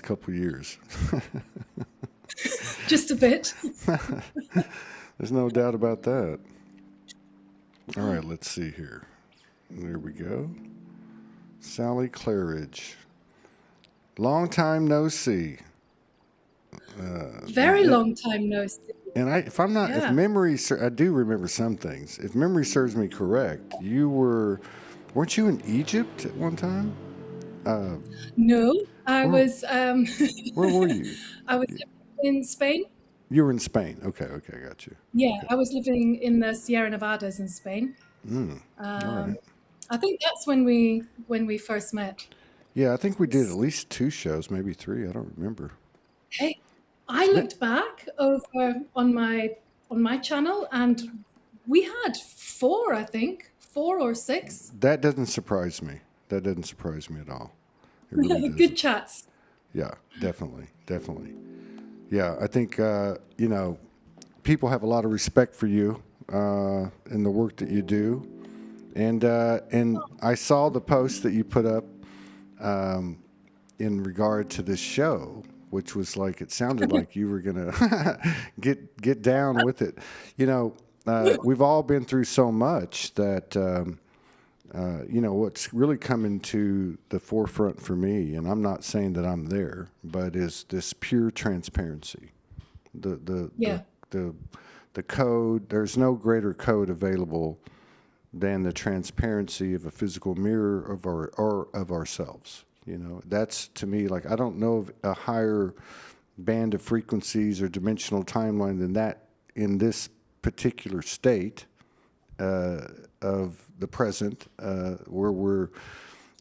couple years. Just a bit. There's no doubt about that. All right, let's see here. There we go. Sally Claridge. Long time no see. Very long time no see. And if I'm not, if Yeah. memory, I do remember some things. If memory serves me correct, weren't you in Egypt at one time? Uh, No, where, where were you? I was living in Spain. You were in Spain. Okay, okay, I got you. Yeah, Okay. I was living in the Sierra Nevadas in Spain. All Um, right. I think that's when we first met. Yeah, I think we did at least two shows, maybe three. I don't remember. Hey, I It's been, looked back over on my channel, and we had four, I think, four or six. that doesn't surprise me. That doesn't surprise me at all. It really Good doesn't. chats. Yeah, definitely, definitely. Yeah, I think people have a lot of respect for you and the work that you do. And I saw the post that you put up in regard to this show, which was like it sounded like you were gonna get down with it. We've all been through so much that what's really coming to the forefront for me, and I'm not saying that I'm there, but is this pure transparency. The the the Yeah. the, the code. There's no greater code available than the transparency of a physical mirror of of ourselves. That's to me like I don't know of a higher band of frequencies or dimensional timeline than that in this particular state of the present, where we're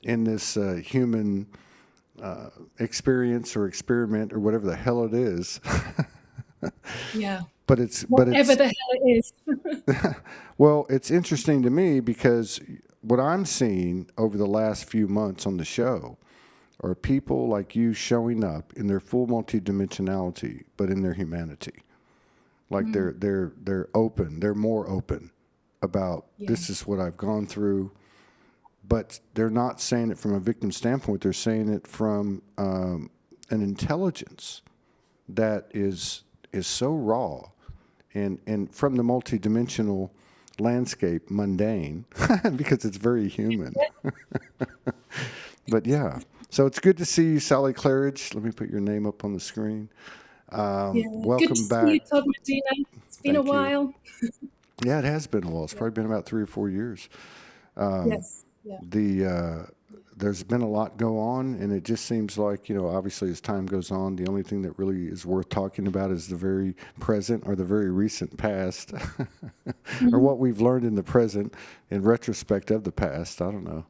in this human experience or experiment or whatever the hell it is. Yeah. but it's but Whatever it's the hell it is. Well, it's interesting to me because what I'm seeing over the last few months on the show are people like you showing up in their full multidimensionality, but in their humanity. Like they're open, they're more open about Yeah. this is what I've gone through, but they're not saying it from a victim standpoint. They're saying it from an intelligence that is so raw and from the multidimensional landscape mundane because it's very human. But yeah, so it's good to see you, Sally Claridge. Let me put your name up on the screen. Yeah. Good to Welcome see back. you, Todd Medina. It's been a Thank you. while. Yeah, it has been a while. It's Yeah. probably been about 3 or 4 years. Yes. Yeah. There's been a lot go on, and it just seems like, obviously as time goes on, the only thing that really is worth talking about is the very present or the very recent past, or Mhm. what we've learned in the present in retrospect of the past. I don't know.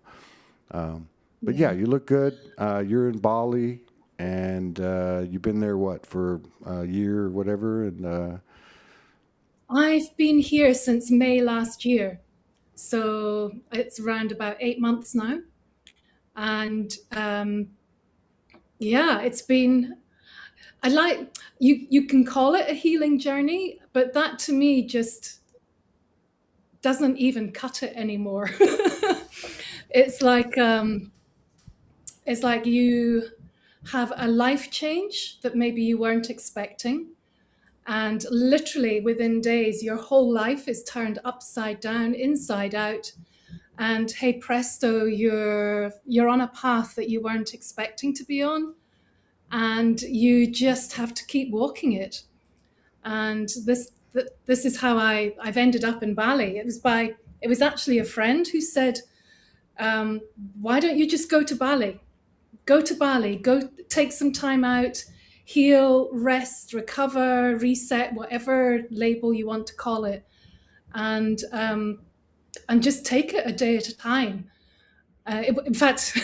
But yeah, Yeah. you look good. You're in Bali, and you've been there, what, for a year or whatever? And I've been here since May last year. So it's around about 8 months now. And yeah, it's been, I like, you can call it a healing journey, but that to me just doesn't even cut it anymore. It's like, it's like you have a life change that maybe you weren't expecting. And literally within days, your whole life is turned upside down, inside out. And hey presto, you're on a path that you weren't expecting to be on. And you just have to keep walking it. And this is how I've ended up in Bali. It was actually a friend who said, um, why don't you just go to Bali? Go to Bali, go take some time out, heal, rest, recover, reset, whatever label you want to call it, and just take it a day at a time. In fact,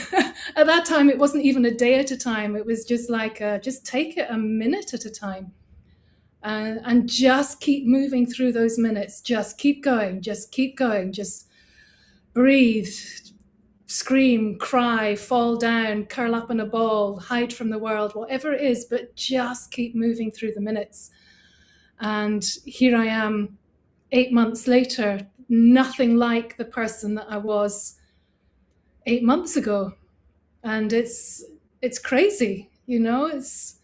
at that time, it wasn't even a day at a time. It was just like, just take it a minute at a time, and just keep moving through those minutes. Just keep going. Just keep going. Just breathe, scream, cry, fall down, curl up in a ball, hide from the world, whatever it is, but just keep moving through the minutes. And here I am 8 months later, nothing like the person that I was 8 months ago. And it's crazy. It's,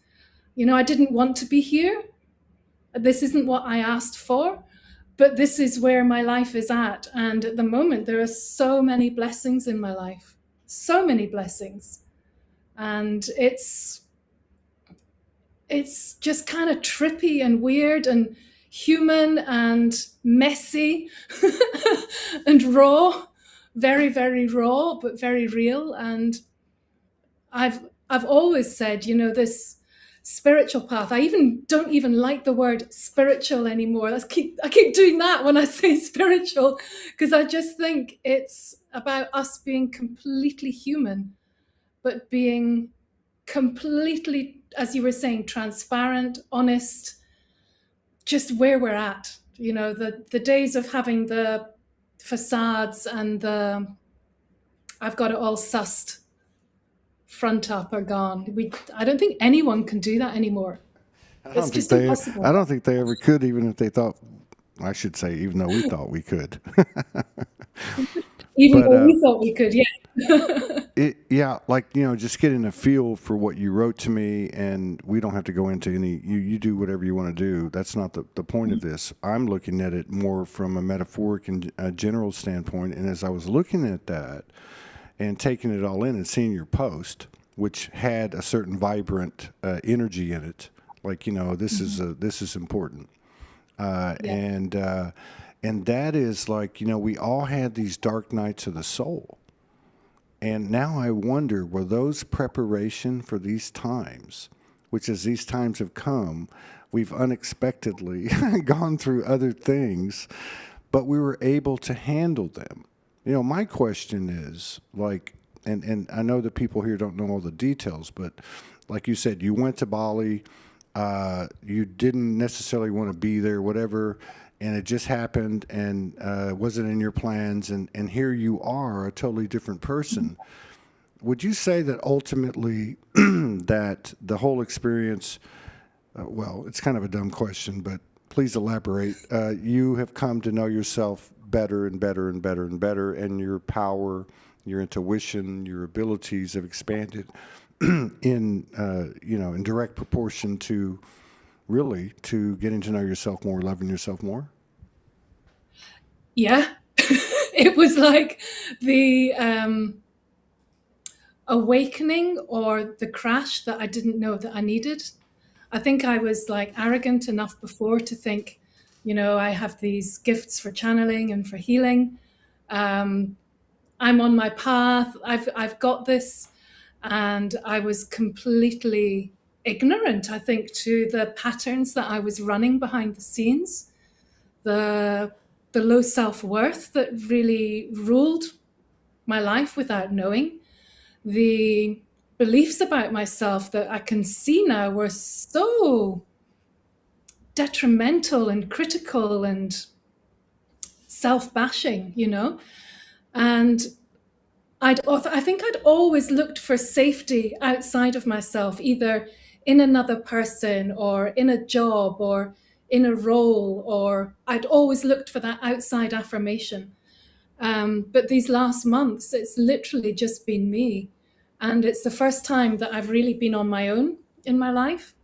I didn't want to be here. This isn't what I asked for, but this is where my life is at. And at the moment, there are so many blessings in my life, so many blessings. And it's just kind of trippy and weird and human and messy and raw, very, very raw, but very real. And I've always said, this spiritual path. I even don't even like the word spiritual anymore. I keep doing that when I say spiritual, because I just think it's about us being completely human, but being completely, as you were saying, transparent, honest, just where we're at. The days of having the facades and the I've got it all sussed front up are gone. I don't think anyone can do that anymore. It's just I impossible. don't think they ever could, even if they thought. I should say, even though we thought we could. Even But though we thought we could, yeah. yeah, like just getting a feel for what you wrote to me, and we don't have to go into any. You do whatever you want to do. That's not the point of this. I'm looking at it more from a metaphoric and a general standpoint. And as I was looking at that and taking it all in and seeing your post, which had a certain vibrant energy in it, like this is important, Yeah. and that is like we all had these dark nights of the soul. And now I wonder, were those preparation for these times, which as these times have come, we've unexpectedly gone through other things, but we were able to handle them. My question is like, and I know that people here don't know all the details, but like you said, you went to Bali, you didn't necessarily want to be there, whatever, and it just happened and wasn't in your plans, and here you are, a totally different person. Would you say that ultimately that the whole experience, well, it's kind of a dumb question, but please elaborate. You have come to know yourself better and better and better and better, and your power, your intuition, your abilities have expanded in in direct proportion to really to getting to know yourself more, loving yourself more. Yeah. It was like the awakening or the crash that I didn't know that I needed. I think I was like arrogant enough before to think, I have these gifts for channeling and for healing. Um, I'm on my path. I've got this, and I was completely ignorant, I think, to the patterns that I was running behind the scenes, the low self-worth that really ruled my life without knowing, the beliefs about myself that I can see now were so detrimental and critical and self-bashing, and I think I'd always looked for safety outside of myself, either in another person or in a job or in a role, or I'd always looked for that outside affirmation. But these last months, it's literally just been me. And it's the first time that I've really been on my own in my life.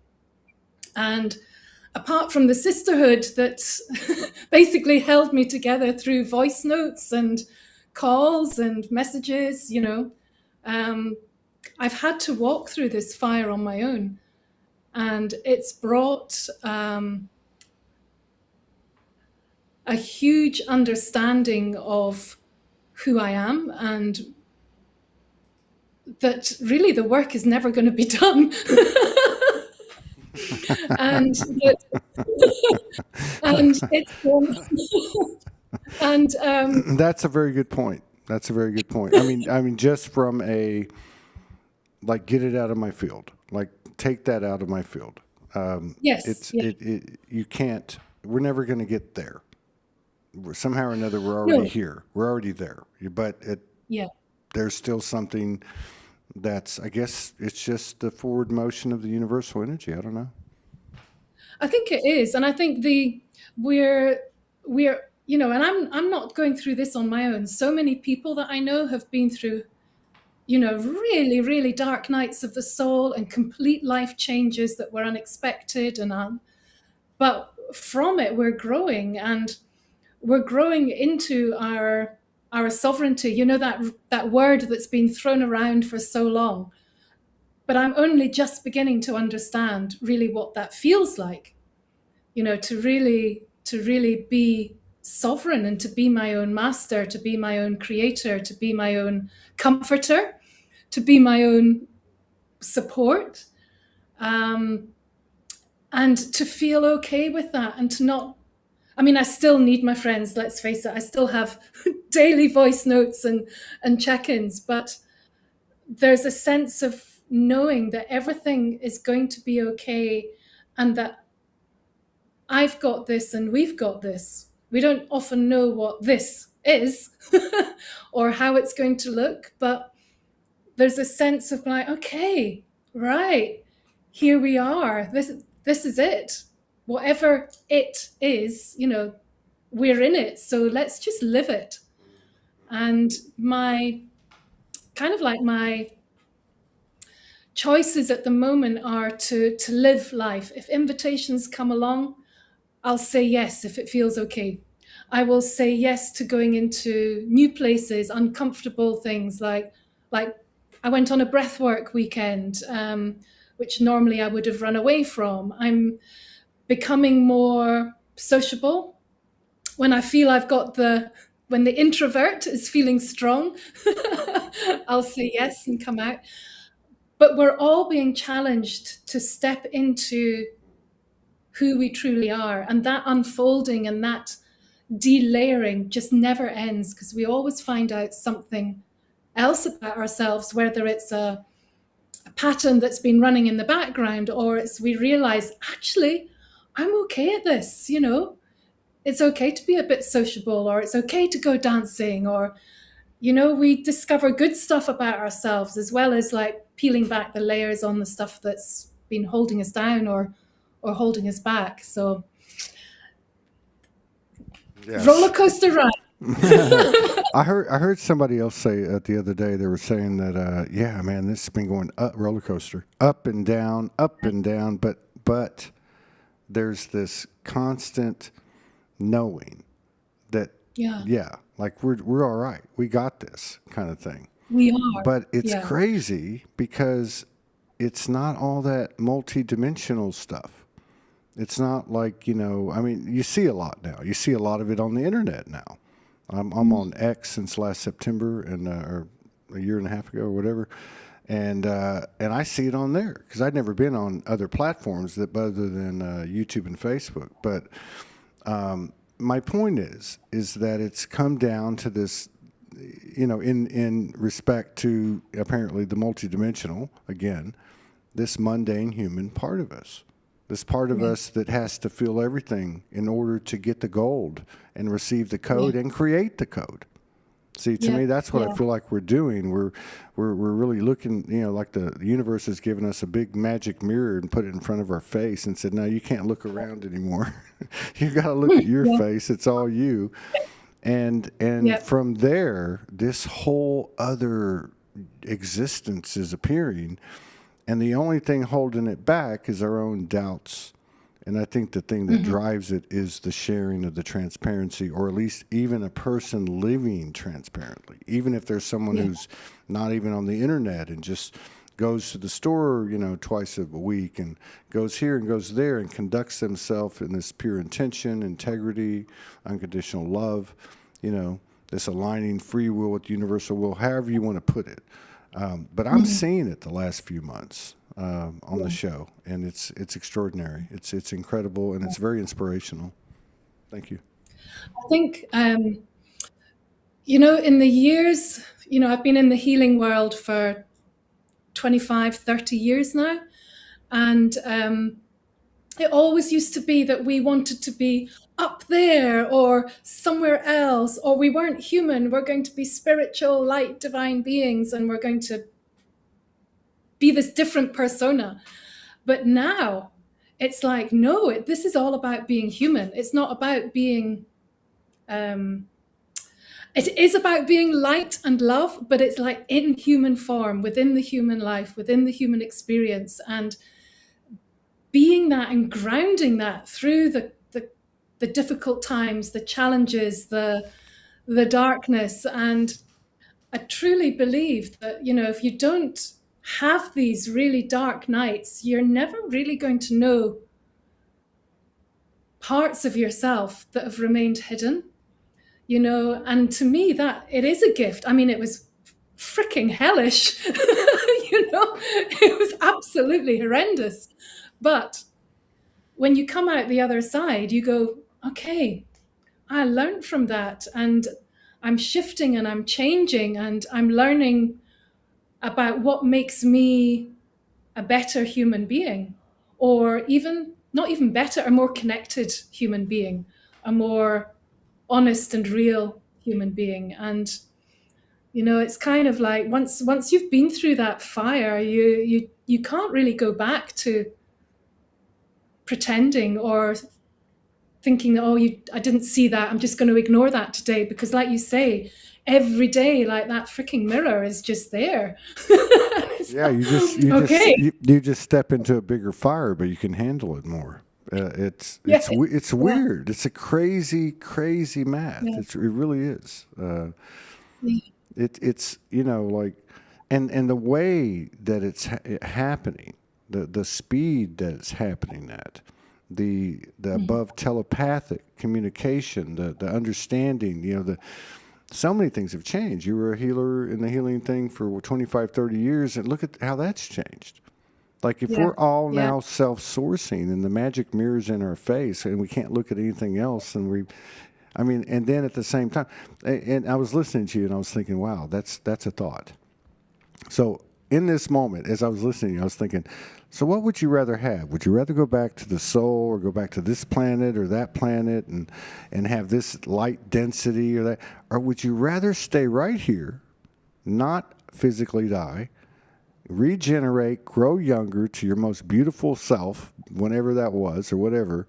And apart from the sisterhood that basically held me together through voice notes and calls and messages, I've had to walk through this fire on my own. And it's brought a huge understanding of who I am, and that really the work is never going to be done. and that, and it's and That's a very good point. That's a very good point. I mean, just from a like, get it out of my field. Like, take that out of my field. yes, It's yeah, you can't. We're never going to get there. Somehow or another, we're already no, here. We're already there. But yeah, there's still something that's. I guess it's just the forward motion of the universal energy. I don't know. I think it is, and I think we're and I'm not going through this on my own. So many people that I know have been through really, really dark nights of the soul and complete life changes that were unexpected. But from it, we're growing, and we're growing into our sovereignty. That word that's been thrown around for so long. But I'm only just beginning to understand really what that feels like. To really be sovereign and to be my own master, to be my own creator, to be my own comforter, to be my own support, um, and to feel okay with that, and to not. I mean, I still need my friends. Let's face it. I still have daily voice notes and check-ins, but there's a sense of knowing that everything is going to be okay, and that I've got this and we've got this. We don't often know what this is or how it's going to look, but there's a sense of like, okay, right, here we are. This is it. Whatever it is, we're in it. So let's just live it. And my choices at the moment are to live life. If invitations come along, I'll say yes if it feels okay. I will say yes to going into new places, uncomfortable things like I went on a breathwork weekend, which normally I would have run away from. I'm becoming more sociable when I feel when the introvert is feeling strong. I'll say yes and come out. But we're all being challenged to step into who we truly are, and that unfolding and that delayering just never ends, because we always find out something else about ourselves, whether it's a pattern that's been running in the background, or we realize, actually, I'm okay at this. It's okay to be a bit sociable, or it's okay to go dancing, or we discover good stuff about ourselves, as well as like peeling back the layers on the stuff that's been holding us down or holding us back. So Yes. roller coaster ride. I heard somebody else say the other day. They were saying that yeah, man, this has been going up roller coaster, up and down, but there's this constant knowing that Yeah, yeah, like we're all right, we got this kind of thing. we are. But it's Yeah. crazy because it's not all that multi-dimensional stuff. It's not like, I mean, you see a lot now. You see a lot of it on the internet now. I'm on X since last September or a year and a half ago or whatever. And I see it on there because I'd never been on other platforms other than YouTube and Facebook. But my point is that it's come down to this, in respect to apparently the multidimensional, again, this mundane human part of us. This part of Yeah. us that has to feel everything in order to get the gold and receive the code Yeah. and create the code. See, to Yeah. me, that's what I Yeah. feel like we're doing. We're really looking, like the universe has given us a big magic mirror and put it in front of our face and said, "No, you can't look around anymore. You got to look at your Yeah. face. It's all you." And Yeah. from there, this whole other existence is appearing, and the only thing holding it back is our own doubts. And I think the thing that drives it is the sharing of the transparency, or at least even a person living transparently. Even if there's someone Yeah. who's not even on the internet and just goes to the store, twice a week and goes here and goes there and conducts themselves in this pure intention, integrity, unconditional love, this aligning free will with universal will, however you want to put it. But I'm seeing it the last few months on the show, and it's extraordinary. It's incredible, and it's very inspirational. Thank you. I think, in the years, I've been in the healing world for 25, 30 years now. And it always used to be that we wanted to be up there or somewhere else, or we weren't human. We're going to be spiritual, light, divine beings, and we're going to be this different persona. But now it's like, no, this is all about being human. It's not about being it is about being light and love, but it's like in human form, within the human life, within the human experience, and being that and grounding that through the difficult times, the challenges, the darkness. And I truly believe that, you know, if you don't have these really dark nights, you're never really going to know parts of yourself that have remained hidden, you know. And to me, that it is a gift. I mean, it was freaking hellish, you know, it was absolutely horrendous. But when you come out the other side, you go, okay, I learned from that, and I'm shifting and I'm changing and I'm learning about what makes me a better human being, or even not even better, a more connected human being, a more honest and real human being. And you know, it's kind of like once you've been through that fire, you can't really go back to pretending or thinking that, oh, I didn't see that, I'm just going to ignore that today, because like you say, every day, like, that freaking mirror is just there. Yeah, Okay. you just step into a bigger fire, but you can handle it more. Yeah. It's Yeah. weird. It's a crazy math. Yeah. It really is. Yeah. It's you know, like, and the way that it's happening, the speed that it's happening at, the above telepathic communication, the understanding, you know, so many things have changed. You were a healer in the healing thing for 25, 30 years, and look at how that's changed. Like, if Yeah. we're all Yeah. now self-sourcing and the magic mirror's in our face and we can't look at anything else, I mean, and then at the same time, and I was listening to you and I was thinking, wow, that's a thought. So in this moment, as I was listening, I was thinking, so what would you rather have? Would you rather go back to the soul, or go back to this planet or that planet and have this light density or that? Or would you rather stay right here, not physically die, regenerate, grow younger to your most beautiful self, whenever that was or whatever,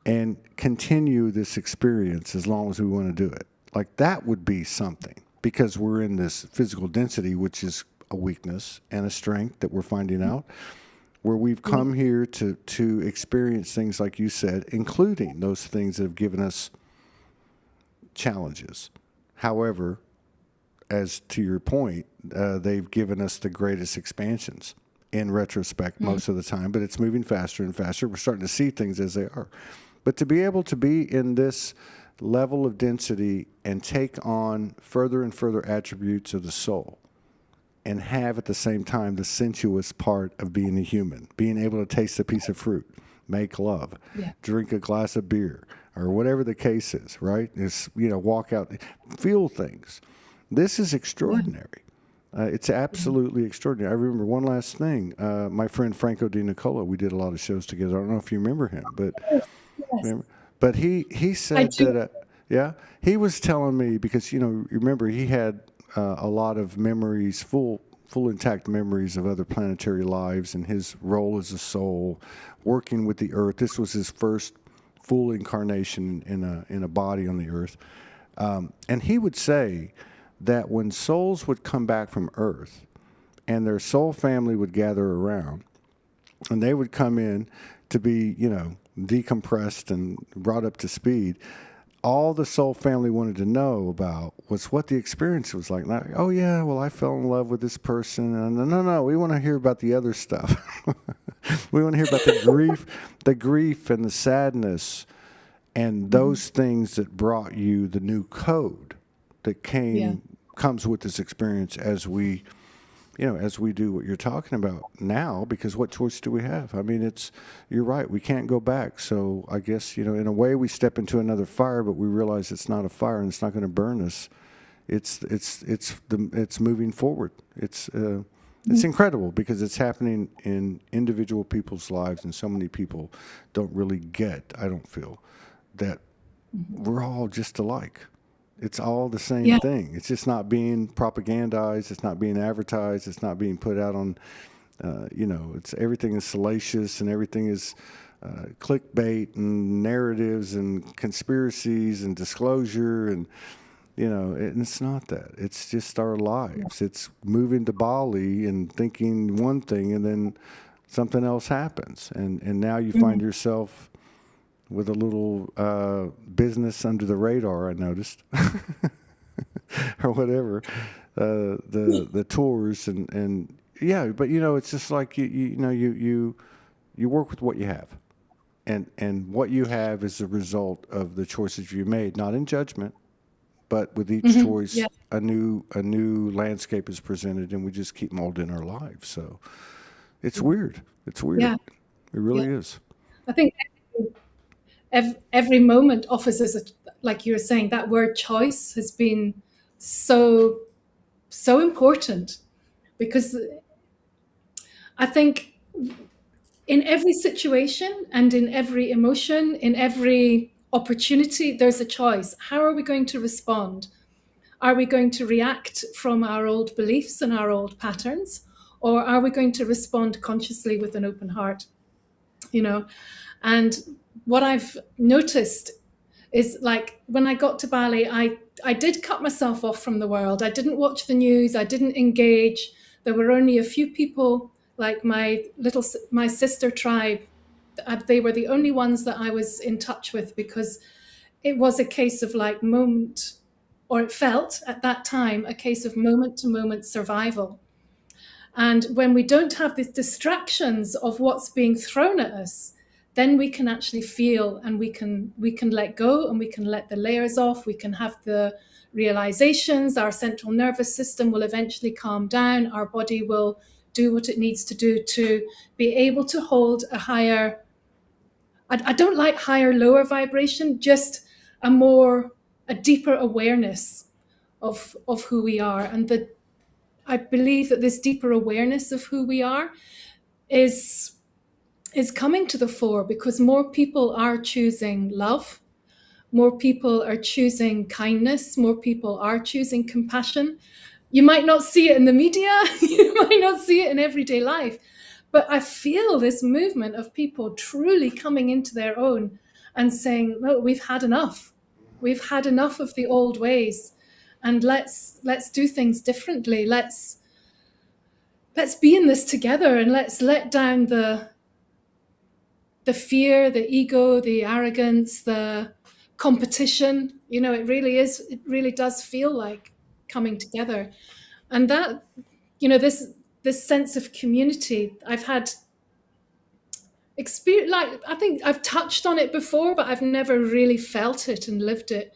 and continue this experience as long as we want to do it? Like, that would be something, because we're in this physical density, which is a weakness and a strength that we're finding out, where we've come here to experience things like you said, including those things that have given us challenges. However, as to your point, they've given us the greatest expansions in retrospect most of the time, but it's moving faster and faster. We're starting to see things as they are. But to be able to be in this level of density and take on further and further attributes of the soul, and have at the same time the sensuous part of being a human, being able to taste a piece of fruit, make love, Yeah. drink a glass of beer, or whatever the case is, right? It's, you know, walk out, feel things. This is extraordinary. It's absolutely extraordinary. I remember one last thing. My friend Franco Di Nicola, we did a lot of shows together. I don't know if you remember him, but Yes. but he I said do. that yeah, he was telling me, because, you know, remember, he had a lot of memories, full intact memories of other planetary lives and his role as a soul, working with the Earth. This was his first full incarnation in a body on the Earth, and he would say that when souls would come back from Earth and their soul family would gather around, and they would come in to be, you know, decompressed and brought up to speed, all the soul family wanted to know about was what the experience was like. Like, oh yeah, well, I fell in love with this person. And no, we want to hear about the other stuff. We want to hear about the grief and the sadness, and those things that brought you the new code that Yeah. comes with this experience, as we, you know, as we do what you're talking about now, because what choice do we have? I mean, you're right, we can't go back. So I guess, you know, in a way, we step into another fire, but we realize it's not a fire and it's not going to burn us. It's moving forward. It's incredible, because it's happening in individual people's lives, and so many people don't really get, I don't feel, that we're all just alike. It's all the same Yeah. thing. It's just not being propagandized. It's not being advertised. It's not being put out on, you know, everything is salacious, and everything is clickbait and narratives and conspiracies and disclosure. And You know, and it's not that. It's just our lives. It's moving to Bali and thinking one thing, and then something else happens, and now you find yourself with a little business under the radar. I noticed, or whatever, the tours and yeah. But you know, it's just like you work with what you have, and what you have is a result of the choices you made, not in judgment. But with each choice, Yeah, a new landscape is presented, and we just keep molding our lives. So it's weird. It's weird. yeah, It yeah. really is. I think every moment offers us, like you were saying, that word choice has been so, so important because I think in every situation and in every emotion, in every opportunity, there's a choice. How are we going to respond? Are we going to react from our old beliefs and our old patterns? Or are we going to respond consciously with an open heart? You know, and what I've noticed is like when I got to Bali, I did cut myself off from the world. I didn't watch the news. I didn't engage. There were only a few people, like my sister tribe. They were the only ones that I was in touch with because it was a case of like moment, or it felt at that time a case of moment to moment survival. And when we don't have these distractions of what's being thrown at us, then we can actually feel, and we can let go, and we can let the layers off. We can have the realizations. Our central nervous system will eventually calm down. Our body will do what it needs to do to be able to hold a higher, I don't like higher, lower vibration, just a deeper awareness of who we are. And I believe that this deeper awareness of who we are is coming to the fore because more people are choosing love, more people are choosing kindness, more people are choosing compassion. You might not see it in the media, you might not see it in everyday life, but I feel this movement of people truly coming into their own and saying, "No, we've had enough. We've had enough of the old ways, and let's do things differently. Let's be in this together, and let's let down the fear, the ego, the arrogance, the competition." You know, it really does feel like coming together. And that, this sense of community, I've had experience, like I think I've touched on it before, but I've never really felt it and lived it.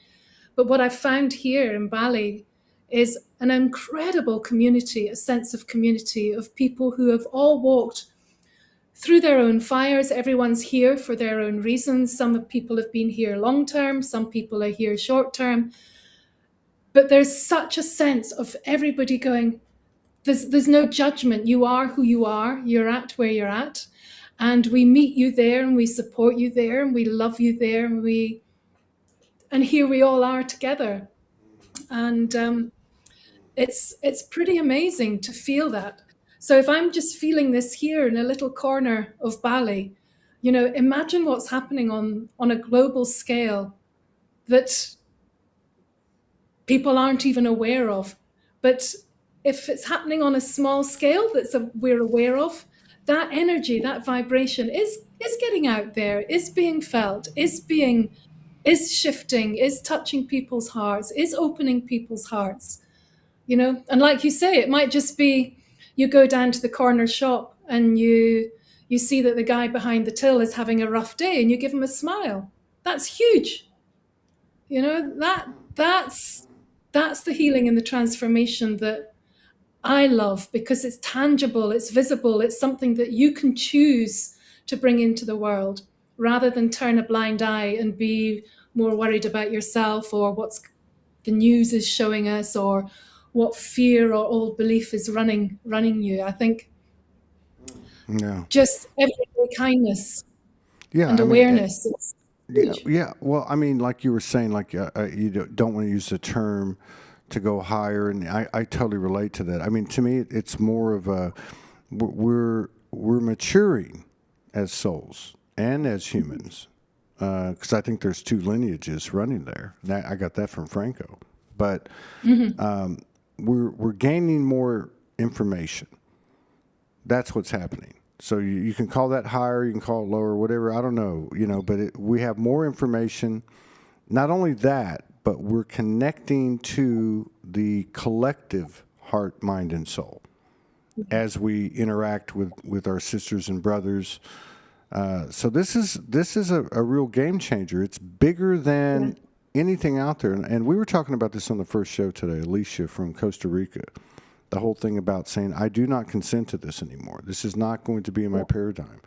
But what I've found here in Bali is an incredible community, a sense of community of people who have all walked through their own fires. Everyone's here for their own reasons. Some people have been here long term, some people are here short term. But there's such a sense of everybody going, there's no judgment. You are who you are, you're at where you're at. And we meet you there, and we support you there, and we love you there, and here we all are together. And it's pretty amazing to feel that. So if I'm just feeling this here in a little corner of Bali, imagine what's happening on a global scale that people aren't even aware of. But if it's happening on a small scale we're aware of, that energy, that vibration is getting out there, is being felt, is shifting, is touching people's hearts, is opening people's hearts. And like you say, it might just be you go down to the corner shop and you see that the guy behind the till is having a rough day, and you give him a smile. That's huge. That's the healing and the transformation that I love, because it's tangible, it's visible, it's something that you can choose to bring into the world, rather than turn a blind eye and be more worried about yourself, or what's the news is showing us, or what fear or old belief is running you. I think Yeah. just everyday kindness Yeah. and I mean, awareness is yeah. huge. Yeah. Well, I mean, like you were saying, like you don't want to use the term to go higher, and I totally relate to that. I mean, to me, it's more of a we're maturing as souls and as humans, because I think there's two lineages running there. I got that from Franco. but we're gaining more information. That's what's happening. So you can call that higher, you can call it lower, whatever. I don't know, but we have more information. Not only that, but we're connecting to the collective heart, mind, and soul as we interact with our sisters and brothers. So this is a real game changer. It's bigger than anything out there. And we were talking about this on the first show today, Alicia from Costa Rica. The whole thing about saying, I do not consent to this anymore. This is not going to be in my paradigm.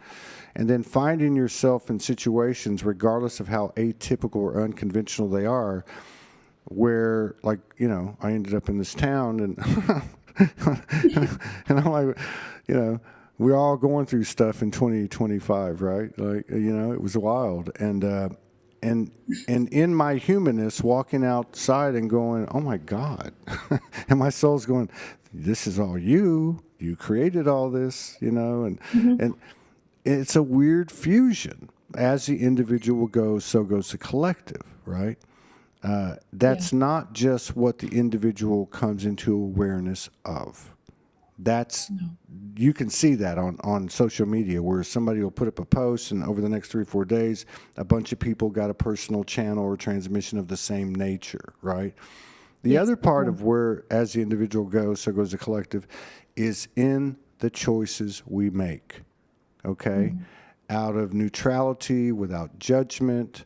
And then finding yourself in situations, regardless of how atypical or unconventional they are, where, like, I ended up in this town and and I'm like, we're all going through stuff in 2025, right? Like, it was wild. And in my humanness, walking outside and going, oh my God. And my soul's going, this is all you. You created all this, and it's a weird fusion. As the individual goes, so goes the collective, right? That's not just what the individual comes into awareness of. You can see that on social media, where somebody will put up a post and over the next 3 or 4 days, a bunch of people got a personal channel or transmission of the same nature, right? The other part of where, as the individual goes, so goes the collective, is in the choices we make, okay? Out of neutrality, without judgment,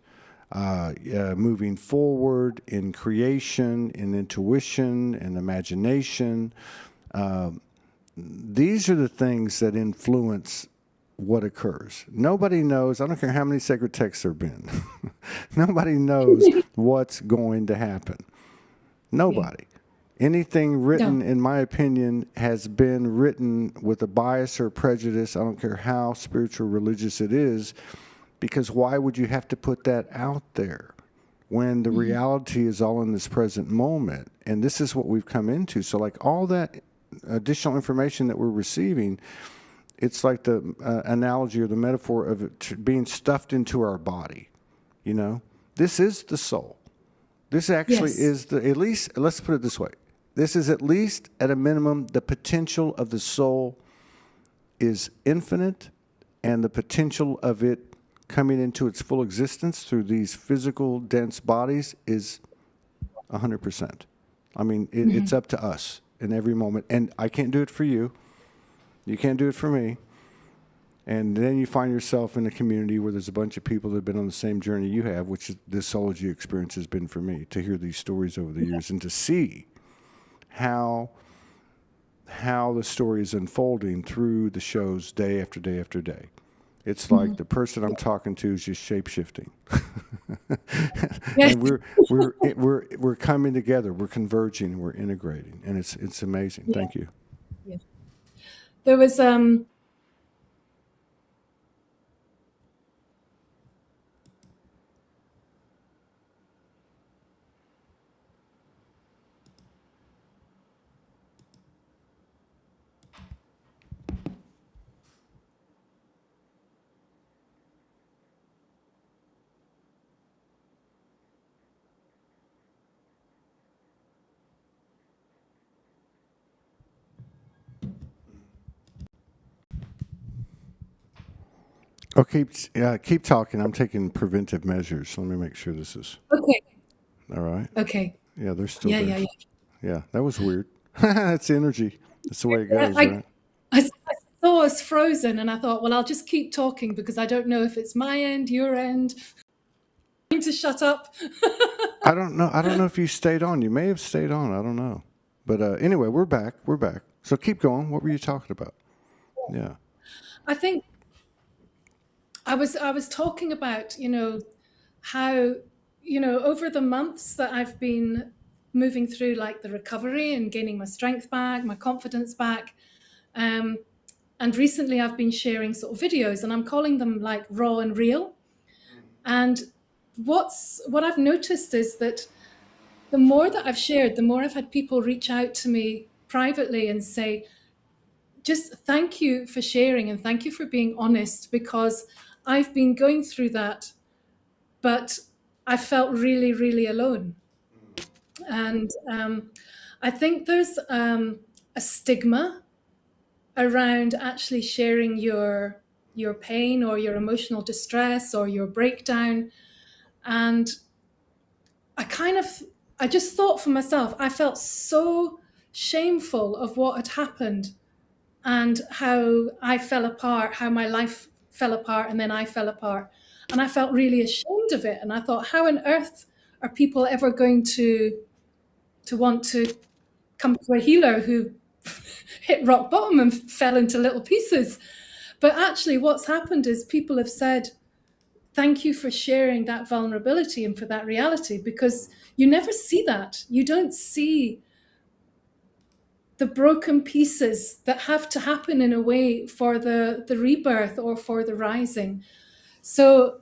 moving forward in creation, in intuition, in imagination. These are the things that influence what occurs. Nobody knows. I don't care how many sacred texts there have been. Nobody knows what's going to happen. Nobody. Anything written, in my opinion, has been written with a bias or prejudice. I don't care how spiritual, religious it is, because why would you have to put that out there when the reality is all in this present moment? And this is what we've come into. So, like, all that additional information that we're receiving, it's like the analogy or the metaphor of it being stuffed into our body. This is the soul. This actually is at least, let's put it this way. This is, at least at a minimum, the potential of the soul is infinite, and the potential of it coming into its full existence through these physical, dense bodies is 100%. I mean, it's up to us in every moment. And I can't do it for you. You can't do it for me. And then you find yourself in a community where there's a bunch of people that have been on the same journey you have, which this Soulogy experience has been for me, to hear these stories over the years and to see how the story is unfolding through the shows day after day after day. It's like the person I'm talking to is just shape-shifting. And we're coming together, we're converging, we're integrating, and it's amazing. Thank you. There was Oh, keep talking. I'm taking preventive measures. Let me make sure this is okay. all right. Okay. Yeah, they're still there. Yeah. Yeah, that was weird. That's energy. That's the way it goes, right? I saw us frozen, and I thought, well, I'll just keep talking because I don't know if it's my end, your end. To shut up. I don't know. I don't know if you stayed on. You may have stayed on. I don't know. But anyway, we're back. We're back. So keep going. What were you talking about? Yeah. I think I was talking about, how, over the months that I've been moving through, like, the recovery and gaining my strength back, my confidence back. And recently I've been sharing sort of videos, and I'm calling them like raw and real. And what I've noticed is that the more that I've shared, the more I've had people reach out to me privately and say, just thank you for sharing and thank you for being honest, because I've been going through that, but I felt really, really alone. And I think there's a stigma around actually sharing your pain or your emotional distress or your breakdown. And I just thought for myself, I felt so shameful of what had happened and how I fell apart, how my life fell apart, and then I fell apart. And I felt really ashamed of it. And I thought, how on earth are people ever going to want to come to a healer who hit rock bottom and fell into little pieces? But actually, what's happened is people have said, thank you for sharing that vulnerability and for that reality, because you never see that. You don't see the broken pieces that have to happen in a way for the rebirth or for the rising. So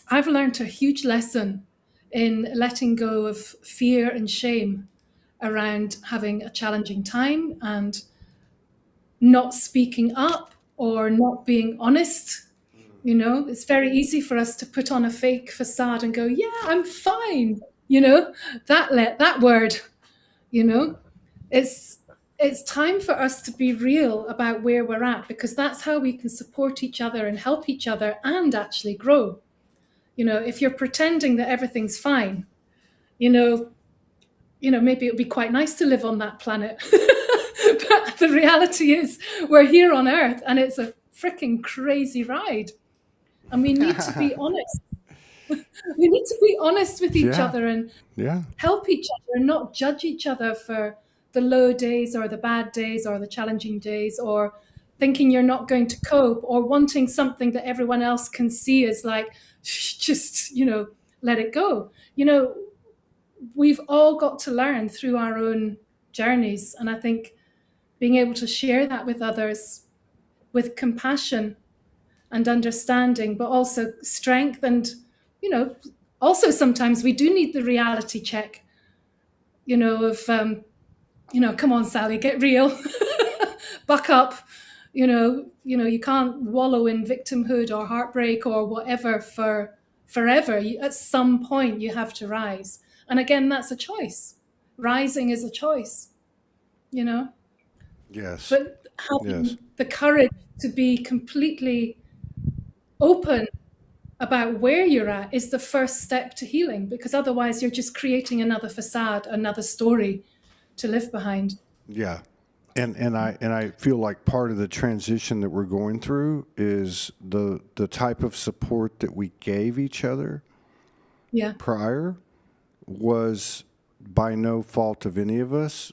I've learned a huge lesson in letting go of fear and shame around having a challenging time and not speaking up or not being honest. You know, it's very easy for us to put on a fake facade and go, yeah, I'm fine. You know, that word, you know, it's time for us to be real about where we're at, because that's how we can support each other and help each other and actually grow. You know, if you're pretending that everything's fine, you know, maybe it would be quite nice to live on that planet. But the reality is we're here on Earth and it's a freaking crazy ride. And we need to be honest. We need to be honest with each Yeah, other and yeah, help each other and not judge each other for the low days or the bad days or the challenging days, or thinking you're not going to cope, or wanting something that everyone else can see as like, just, let it go. We've all got to learn through our own journeys. And I think being able to share that with others with compassion and understanding, but also strength. And, also sometimes we do need the reality check, of, come on, Sally, get real, buck up. You can't wallow in victimhood or heartbreak or whatever for forever. At some point, you have to rise. And again, that's a choice. Rising is a choice, you know. yes, But yes, having the courage to be completely open about where you're at is the first step to healing, because otherwise you're just creating another facade, another story to live behind. yeah. And I feel like part of the transition that we're going through is the type of support that we gave each other Yeah. prior was by no fault of any of us,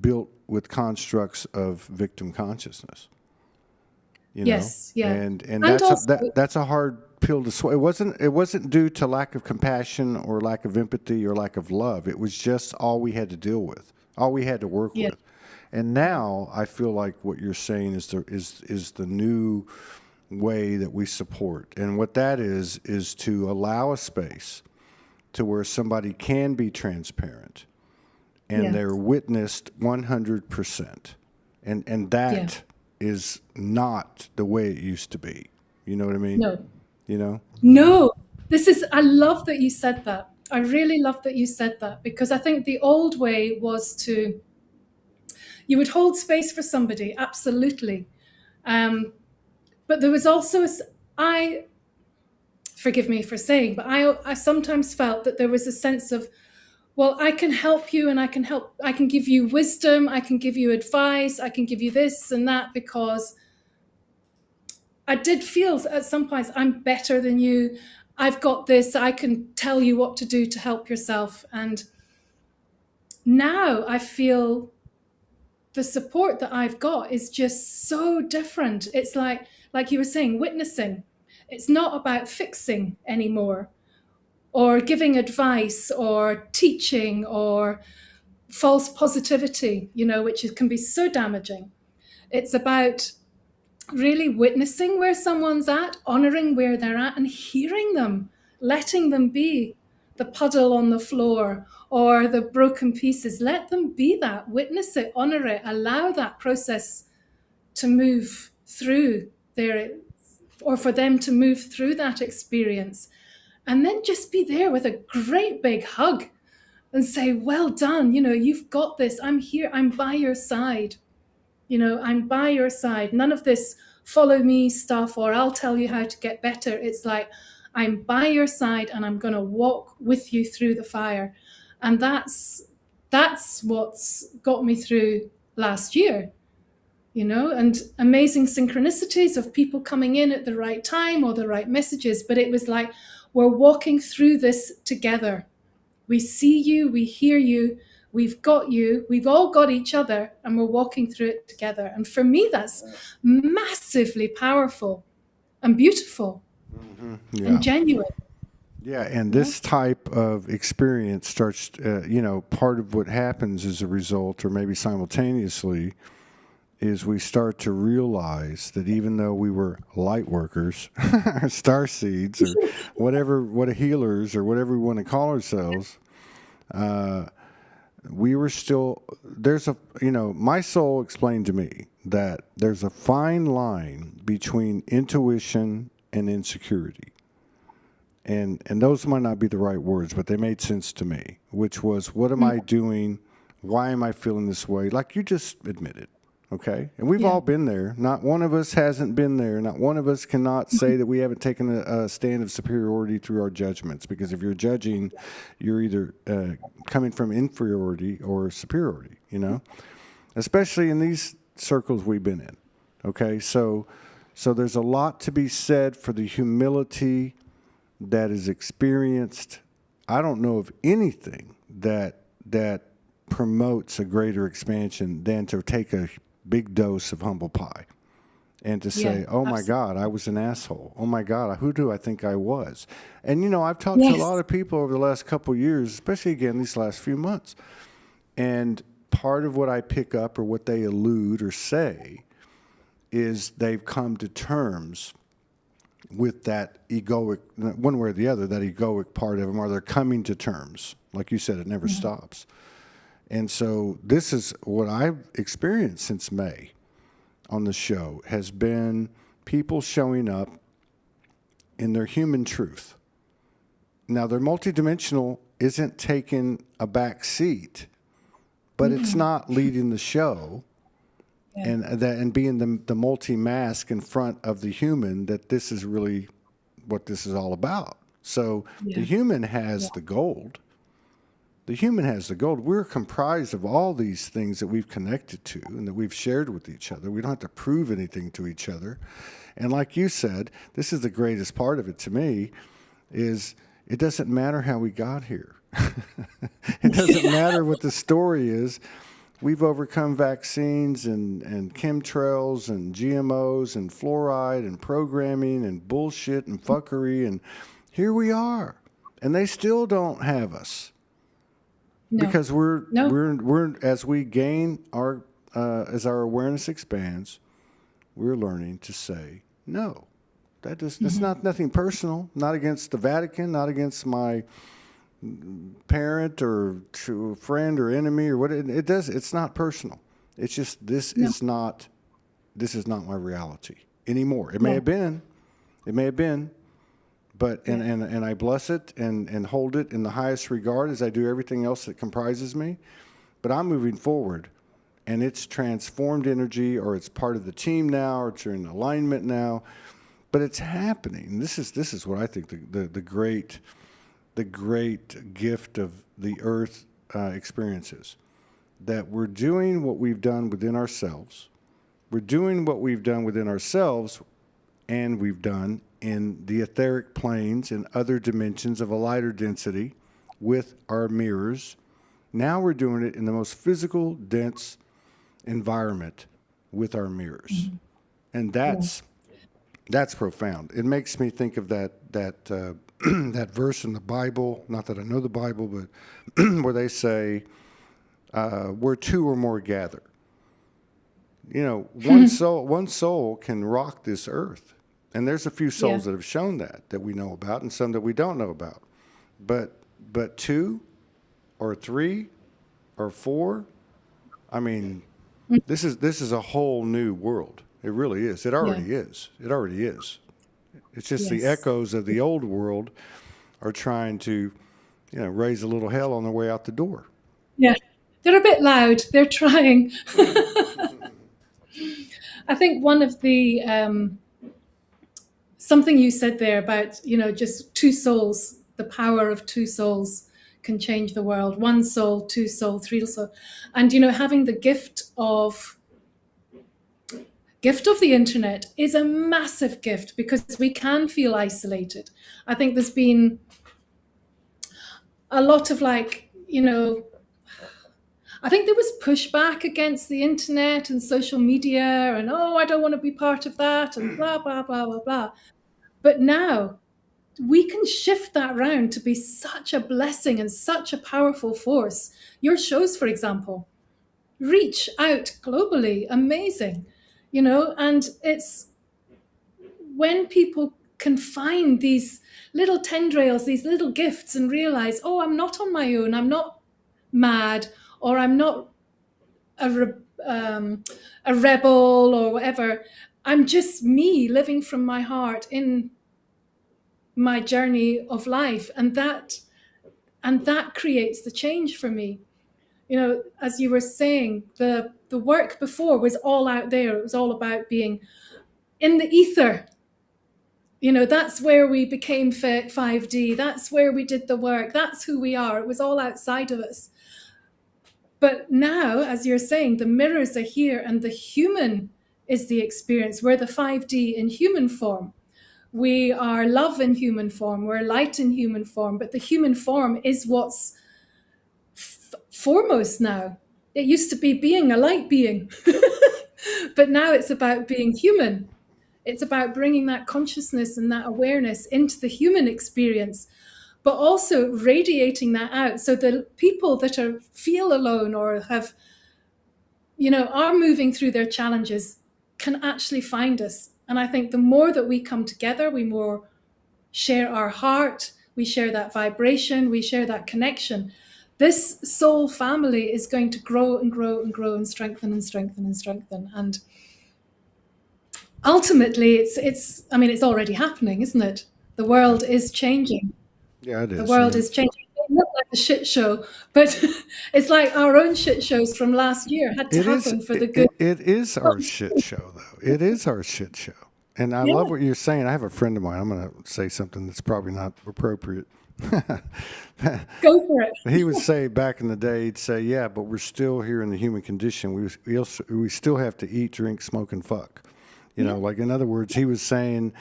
built with constructs of victim consciousness. You know, Yes. Yeah. and And that's also, that's a hard pill to swallow. It wasn't due to lack of compassion or lack of empathy or lack of love. It was just all we had to deal with, all we had to work yeah, with. And now I feel like what you're saying is the new way that we support. And what that is to allow a space to where somebody can be transparent and yeah, they're witnessed 100%. And yeah. that is not the way it used to be. You know what I mean? No, You know? no. I love that you said that. I really love that you said that, because I think the old way was you would hold space for somebody, absolutely. Um, but there was also, I, forgive me for saying, but I sometimes felt that there was a sense of, well, I can help you and I can give you wisdom, I can give you advice, I can give you this and that, because I did feel at some points I'm better than you. I've got this, I can tell you what to do to help yourself. And now I feel the support that I've got is just so different. It's like you were saying, witnessing. It's not about fixing anymore, or giving advice or teaching or false positivity, which can be so damaging. It's about really witnessing where someone's at, honoring where they're at, and hearing them, letting them be the puddle on the floor or the broken pieces. Let them be that, witness it, honor it, allow that process to move through their, or for them to move through that experience. And then just be there with a great big hug and say, well done, you know, you've got this. I'm here. I'm by your side. You know, I'm by your side. None of this follow me stuff or I'll tell you how to get better. It's like, I'm by your side and I'm going to walk with you through the fire. And that's what's got me through last year, you know, and amazing synchronicities of people coming in at the right time or the right messages. But it was like, we're walking through this together. We see you, we hear you, we've got you, we've all got each other, and we're walking through it together. And for me, that's massively powerful and beautiful Yeah. and genuine. Yeah, and this type of experience starts, you know, part of what happens as a result, or maybe simultaneously, is we start to realize that even though we were light workers, or star seeds, or whatever, what healers, or whatever we want to call ourselves, we were still, there's a, you know, my soul explained to me that there's a fine line between intuition and insecurity. And those might not be the right words, but they made sense to me, which was, what am I doing? Why am I feeling this way? Like you just admitted, okay? And we've all been there. Not one of us hasn't been there. Not one of us cannot say that we haven't taken a stand of superiority through our judgments, because if you're judging, you're either coming from inferiority or superiority, you know? Especially in these circles we've been in, okay? So there's a lot to be said for the humility that is experienced. I don't know of anything that promotes a greater expansion than to take a big dose of humble pie and to say, oh my God, I was an asshole. Oh my God, who do I think I was? And you know, I've talked to a lot of people over the last couple of years, especially again these last few months. And part of what I pick up or what they allude or say is they've come to terms with that egoic, one way or the other, that egoic part of them, or they're coming to terms. Like you said, it never stops. And so this is what I've experienced since May on the show, has been people showing up in their human truth. Now, their multidimensional isn't taking a back seat, but it's not leading the show. And being the multi-mask in front of the human, that this is really what this is all about. So the human has the gold. The human has the gold. We're comprised of all these things that we've connected to and that we've shared with each other. We don't have to prove anything to each other. And like you said, this is the greatest part of it to me, is it doesn't matter how we got here. It doesn't matter what the story is. We've overcome vaccines and chemtrails and GMOs and fluoride and programming and bullshit and fuckery, and here we are, and they still don't have us because we're as we gain our as our awareness expands, we're learning to say no. That's not nothing personal, not against the Vatican, not against my parent or to a friend or enemy or what it does. It's not personal. It's just this is not my reality anymore. It may have been, but and I bless it and hold it in the highest regard as I do everything else that comprises me. But I'm moving forward, and it's transformed energy, or it's part of the team now, or it's in alignment now. But it's happening. This is what I think the great gift of the earth experiences, that we're doing what we've done within ourselves. We're doing what we've done within ourselves, and we've done in the etheric planes and other dimensions of a lighter density with our mirrors. Now we're doing it in the most physical, dense environment with our mirrors. And that's profound. It makes me think of that that verse in the Bible, not that I know the Bible, but where they say, where two or more gather. You know, one soul can rock this earth. And there's a few souls that have shown that we know about, and some that we don't know about. But two or three or four, I mean, this is a whole new world. It really is. It already is. It already is. It's just the echoes of the old world are trying to raise a little hell on their way out the door. Yeah. They're a bit loud. They're trying. I think one of the something you said there about, just two souls, the power of two souls can change the world. One soul, two soul, three soul. And, having the gift of the internet is a massive gift because we can feel isolated. I think there's been a lot of I think there was pushback against the internet and social media and, oh, I don't want to be part of that and blah, blah, blah, blah, blah. But now we can shift that round to be such a blessing and such a powerful force. Your shows, for example, reach out globally, amazing, and it's when people can find these little tendrils, these little gifts, and realize, oh, I'm not on my own, I'm not mad, or I'm not a rebel or whatever. I'm just me living from my heart in my journey of life, and that creates the change for me. As you were saying, the work before was all out there. It was all about being in the ether. That's where we became 5D. That's where we did the work. That's who we are. It was all outside of us. But now, as you're saying, the mirrors are here and the human is the experience. We're the 5D in human form. We are love in human form. We're light in human form. But the human form is what's foremost now. It used to be being a light being. But now it's about being human. It's about bringing that consciousness and that awareness into the human experience, but also radiating that out. So the people that feel alone or have, are moving through their challenges can actually find us. And I think the more that we come together, we more share our heart, we share that vibration, we share that connection. This soul family is going to grow and grow and grow and strengthen and strengthen and strengthen. And ultimately, it's already happening, isn't it? The world is changing. Yeah, it is. The world is changing. It looks like a shit show, but it's like our own shit shows from last year had to happen for the good. It is our shit show, though. It is our shit show. And I love what you're saying. I have a friend of mine. I'm going to say something that's probably not appropriate. Go for it. He would say back in the day, he'd say, yeah, but we're still here in the human condition. We still have to eat, drink, smoke, and fuck. Like, in other words, he was saying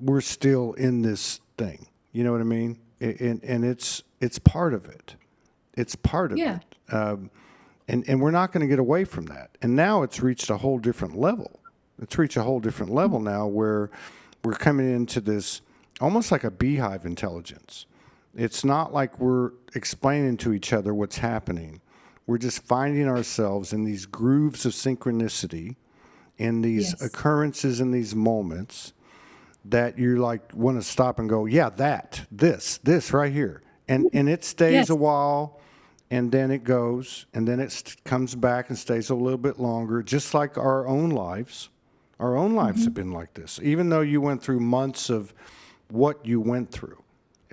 we're still in this thing. You know what I mean? And it's part of it. It's part of it. And we're not going to get away from that. And now it's reached a whole different level. It's reached a whole different level now where we're coming into this almost like a beehive intelligence. It's not like we're explaining to each other what's happening. We're just finding ourselves in these grooves of synchronicity, in these occurrences, in these moments that you like want to stop and go, yeah, this right here. And it stays a while, and then it goes, and then it comes back and stays a little bit longer, just like our own lives. Our own lives have been like this. Even though you went through months of what you went through,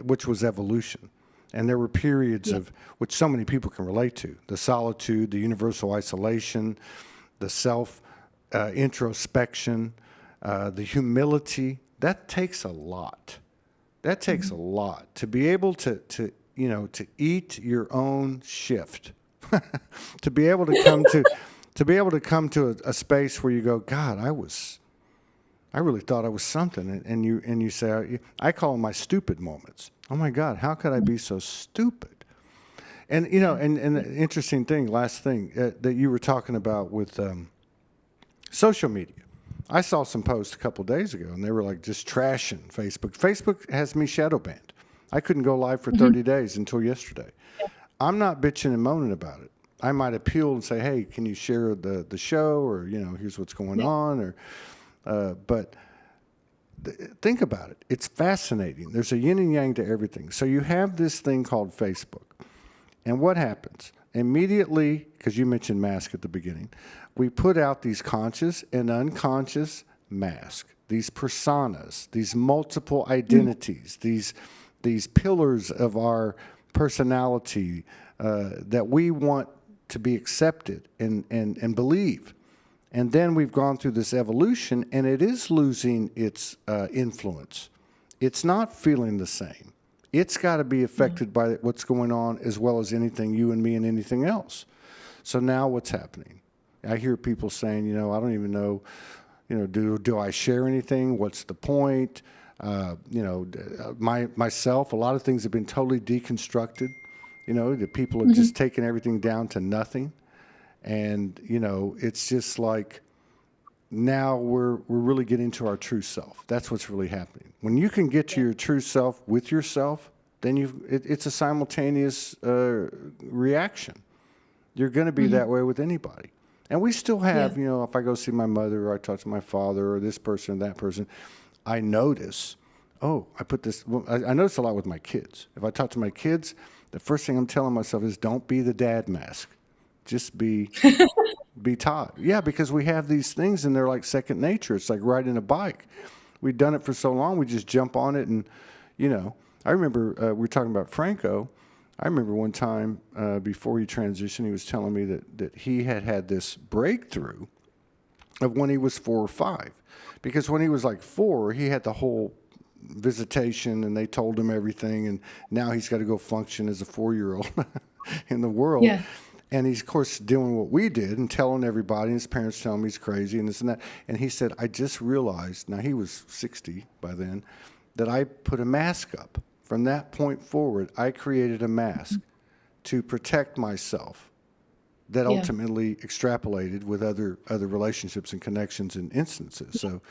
which was evolution. And there were periods of which so many people can relate to. The solitude, the universal isolation, the self introspection, the humility. That takes a lot. That takes a lot to be able to eat your own shift, to be able to come to a space where you go, God, I really thought I was something, and you say, I call them my stupid moments. Oh my God, how could I be so stupid? And and the interesting thing, last thing that you were talking about with social media. I saw some posts a couple days ago, and they were like just trashing Facebook. Facebook has me shadow banned. I couldn't go live for 30 days until yesterday. I'm not bitching and moaning about it. I might appeal and say, hey, can you share the show, or here's what's going on, or but think about it. It's fascinating. There's a yin and yang to everything. So you have this thing called Facebook, and what happens immediately? Because you mentioned mask at the beginning. We put out these conscious and unconscious masks, these personas, these multiple identities, these pillars of our personality, that we want to be accepted and believe. And then we've gone through this evolution, and it is losing its influence. It's not feeling the same. It's got to be affected by what's going on as well as anything, you and me and anything else. So now what's happening? I hear people saying, I don't even know, do I share anything? What's the point? Myself, a lot of things have been totally deconstructed. The people have just taken everything down to nothing. And, it's just like now we're really getting to our true self. That's what's really happening. When you can get to your true self with yourself, then it's a simultaneous reaction. You're going to be that way with anybody. And we still have, if I go see my mother or I talk to my father or this person or that person, I notice, I notice a lot with my kids. If I talk to my kids, the first thing I'm telling myself is don't be the dad mask. Just be Todd. Yeah, because we have these things and they're like second nature. It's like riding a bike. We've done it for so long, we just jump on it. And, I remember we were talking about Franco. I remember one time before he transitioned, he was telling me that he had this breakthrough of when he was 4 or 5. Because when he was like 4, he had the whole visitation and they told him everything. And now he's got to go function as a 4-year-old in the world. Yeah. And he's, of course, doing what we did and telling everybody, and his parents tell him he's crazy and this and that. And he said, I just realized, now he was 60 by then, that I put a mask up. From that point forward, I created a mask to protect myself that ultimately extrapolated with other relationships and connections and instances. So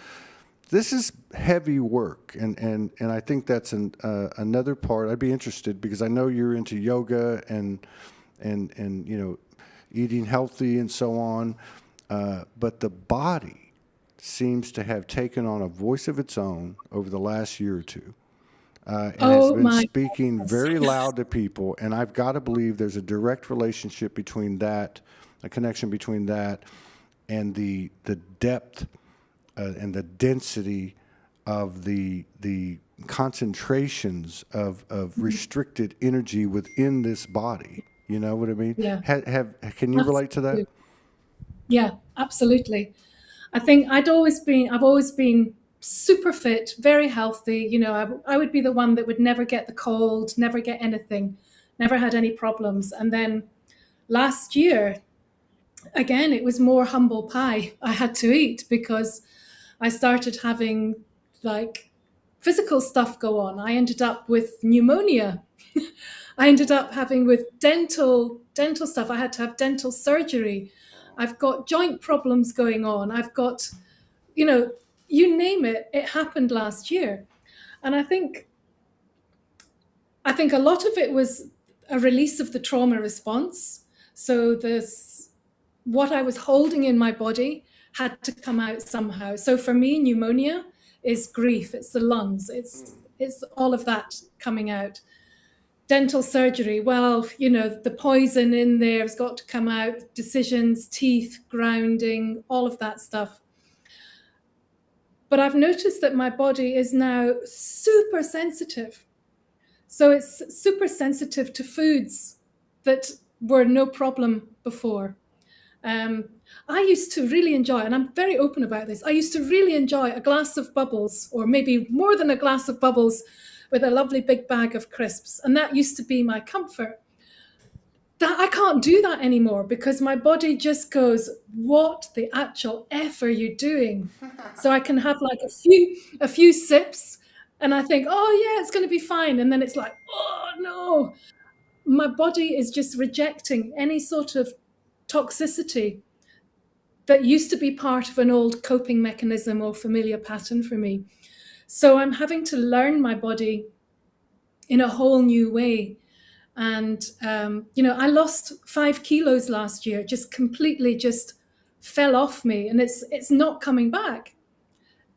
this is heavy work, and I think that's another part. I'd be interested because I know you're into yoga and eating healthy and so on, but the body seems to have taken on a voice of its own over the last year or two. And has been speaking very loud to people, and I've got to believe there's a direct relationship between that, a connection between that, and the depth and the density of the concentrations of restricted energy within this body. You know what I mean? Yeah. Can you relate to that? Yeah, absolutely. I think I've always been super fit, very healthy. I would be the one that would never get the cold, never get anything, never had any problems. And then last year, again, it was more humble pie I had to eat because I started having like physical stuff go on. I ended up with pneumonia. I ended up having with dental stuff. I had to have dental surgery. I've got joint problems going on. I've got, you name it, it happened last year. And I think a lot of it was a release of the trauma response. So what I was holding in my body had to come out somehow. So for me, pneumonia is grief. It's the lungs. It's all of that coming out. Dental surgery, well, the poison in there has got to come out, decisions, teeth, grounding, all of that stuff. But I've noticed that my body is now super sensitive. So it's super sensitive to foods that were no problem before. I used to really enjoy, and I'm very open about this, I used to really enjoy a glass of bubbles, or maybe more than a glass of bubbles, with a lovely big bag of crisps. And that used to be my comfort. That I can't do that anymore because my body just goes, what the actual F are you doing? So I can have like a few sips and I think, oh yeah, it's going to be fine. And then it's like, oh no, my body is just rejecting any sort of toxicity that used to be part of an old coping mechanism or familiar pattern for me. So I'm having to learn my body in a whole new way. And, I lost 5 kilos last year, just completely just fell off me. And it's not coming back.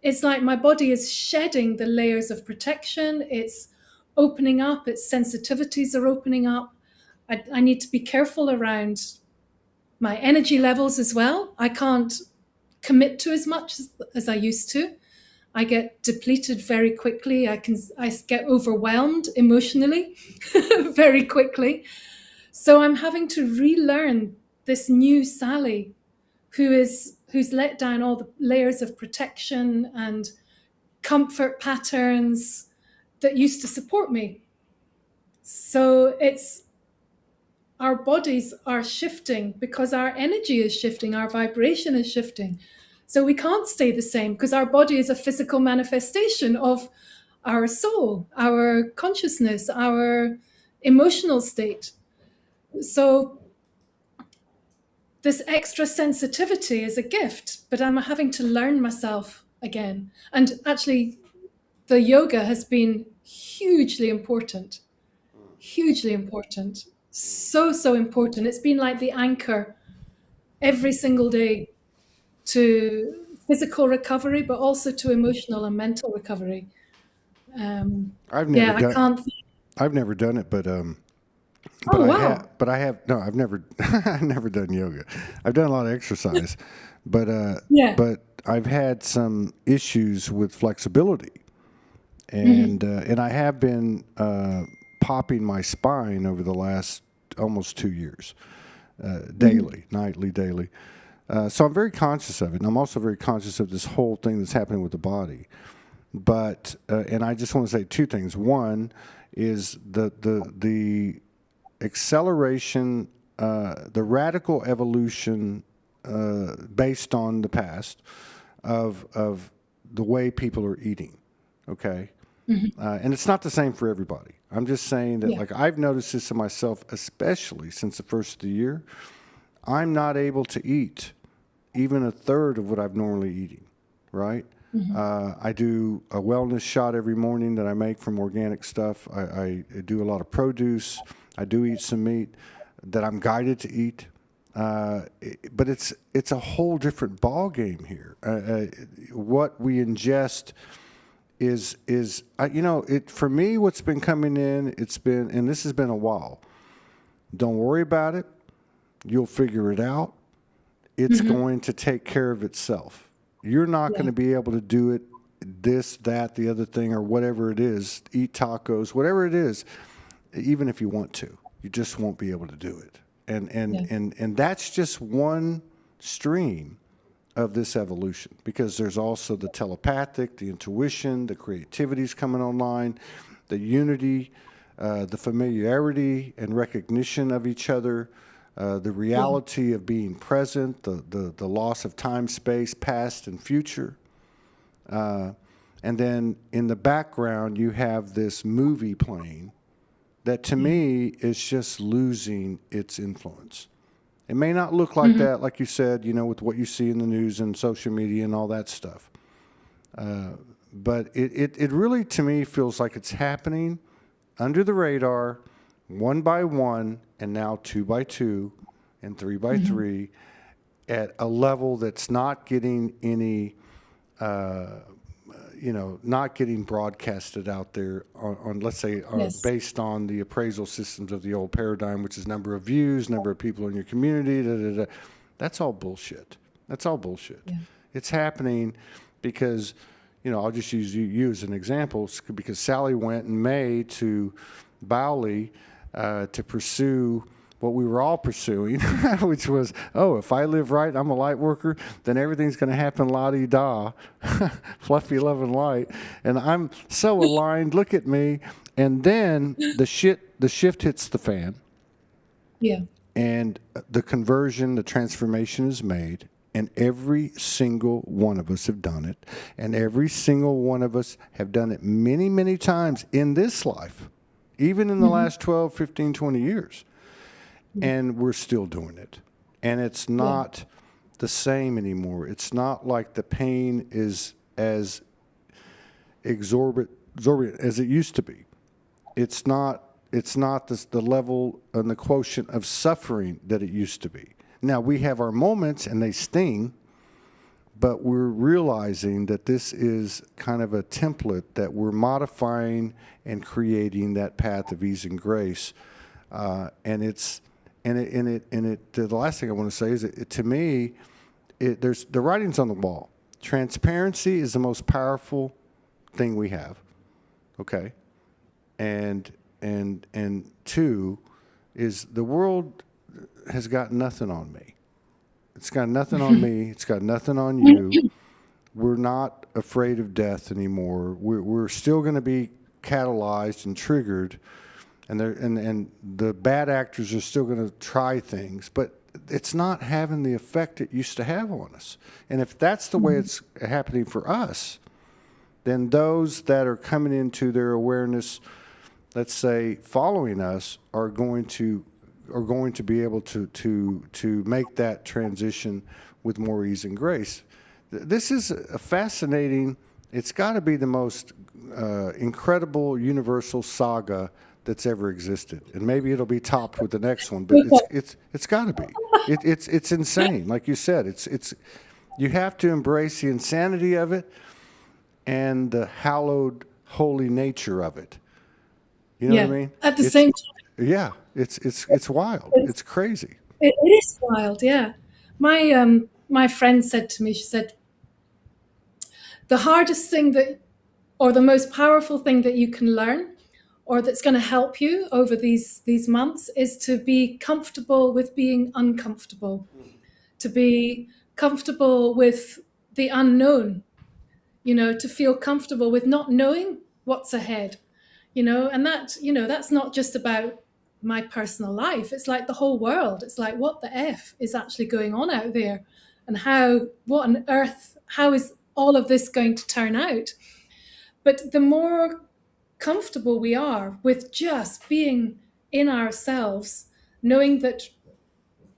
It's like my body is shedding the layers of protection. It's opening up. Its sensitivities are opening up. I need to be careful around my energy levels as well. I can't commit to as much as I used to. I get depleted very quickly. I get overwhelmed emotionally very quickly. So I'm having to relearn this new Sally who's let down all the layers of protection and comfort patterns that used to support me. So it's our bodies are shifting because our energy is shifting, our vibration is shifting. So we can't stay the same because our body is a physical manifestation of our soul, our consciousness, our emotional state. So this extra sensitivity is a gift, but I'm having to learn myself again. And actually, the yoga has been hugely important, hugely important. So important. It's been like the anchor every single day to physical recovery, but also to emotional and mental recovery. I've never Yeah, I done. can't. I've never done it, but Oh, I have. wow. But I have. No, I've never. I've never done yoga. I've done a lot of exercise, but Yeah. but I've had some issues with flexibility, Mm-hmm. and I have been popping my spine over the last almost 2 years, Mm-hmm. daily, nightly, daily. So I'm very conscious of it, and I'm also very conscious of this whole thing that's happening with the body. But and I just want to say two things. One is the acceleration, the radical evolution based on the past of the way people are eating. Okay, Mm-hmm. and it's not the same for everybody. I'm just saying that, Yeah. like, I've noticed this in myself, especially since the first of the year. I'm not able to eat even a third of what I've normally eating, right? Mm-hmm. I do a wellness shot every morning that I make from organic stuff. I do a lot of produce. I do eat some meat that I'm guided to eat. But it's a whole different ball game here. What we ingest is it for me. What's been coming in? It's been, and this has been a while. Don't worry about it. You'll figure it out. It's Mm-hmm. going to take care of itself. You're not going Yeah. to be able to do it, this, that, the other thing, or whatever it is, eat tacos, whatever it is, even if you want to. You just won't be able to do it. Yeah. And that's just one stream of this evolution, because there's also the telepathic, the intuition, the creativity's coming online, the unity, the familiarity and recognition of each other, the Yeah. reality of being present, the loss of time, space, past, and future. And then in the background, you have this movie playing that to Yeah. me is just losing its influence. It may not look like Mm-hmm. that, like you said, with what you see in the news and social media and all that stuff. But it really, to me, feels like it's happening under the radar, one by one, and now two by two, and three by Mm-hmm. three, at a level that's not getting any, not getting broadcasted out there on let's say, Yes. based on the appraisal systems of the old paradigm, which is number of views, number of people in your community. Da, da, da. That's all bullshit. That's all bullshit. Yeah. It's happening because, I'll just use you as an example, because Sally went in May to Bali to pursue what we were all pursuing, which was, if I live right, I'm a light worker, then everything's going to happen la-di-da, fluffy love and light. And I'm so aligned, look at me. And then the shift hits the fan, Yeah. and the conversion, the transformation is made. And every single one of us have done it. And every single one of us have done it many, many times in this life, even in the Mm-hmm. last 12, 15, 20 years. And we're still doing it. And it's Yeah. not the same anymore. It's not like the pain is as exorbitant as it used to be. It's not the level and the quotient of suffering that it used to be. Now, we have our moments and they sting, but we're realizing that this is kind of a template that we're modifying and creating that path of ease and grace. The last thing I want to say is that to me, there's the writing's on the wall. Transparency is the most powerful thing we have. Okay. And two is the world has got nothing on me. It's got nothing on me. It's got nothing on you. We're not afraid of death anymore. We're still going to be catalyzed and triggered, and the bad actors are still going to try things, but it's not having the effect it used to have on us. And if that's the way it's happening for us, then those that are coming into their awareness, let's say following us, are going to be able to make that transition with more ease and grace. This is a fascinating. It's got to be the most incredible universal saga that's ever existed, and maybe it'll be topped with the next one. But it's got to be. It's insane, like you said. It's you have to embrace the insanity of it and the hallowed, holy nature of it. You know what I mean? At the same time. Yeah, it's wild. It's crazy. It is wild, yeah. My friend said to me, she said, the hardest thing or the most powerful thing that you can learn, or that's going to help you over these months, is to be comfortable with being uncomfortable, to be comfortable with the unknown, to feel comfortable with not knowing what's ahead, and that's not just about my personal life. It's like the whole world. It's like, what the F is actually going on out there, and what on earth, how is all of this going to turn out? But the more comfortable we are with just being in ourselves, knowing that,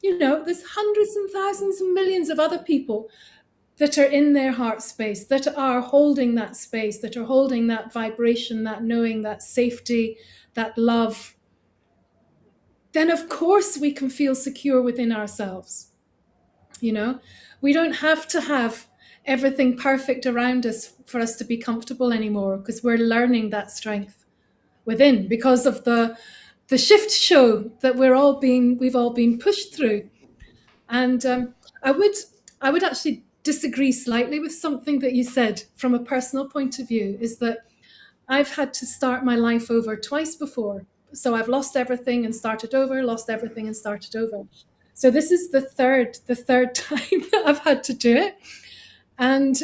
there's hundreds and thousands and millions of other people that are in their heart space, that are holding that space, that are holding that vibration, that knowing, that safety, that love, then of course we can feel secure within ourselves. We don't have to have everything perfect around us for us to be comfortable anymore, because we're learning that strength within because of the shift show that we've all been pushed through. And I would actually disagree slightly with something that you said from a personal point of view, is that I've had to start my life over twice before. So I've lost everything and started over, lost everything and started over. So this is the third time that I've had to do it. And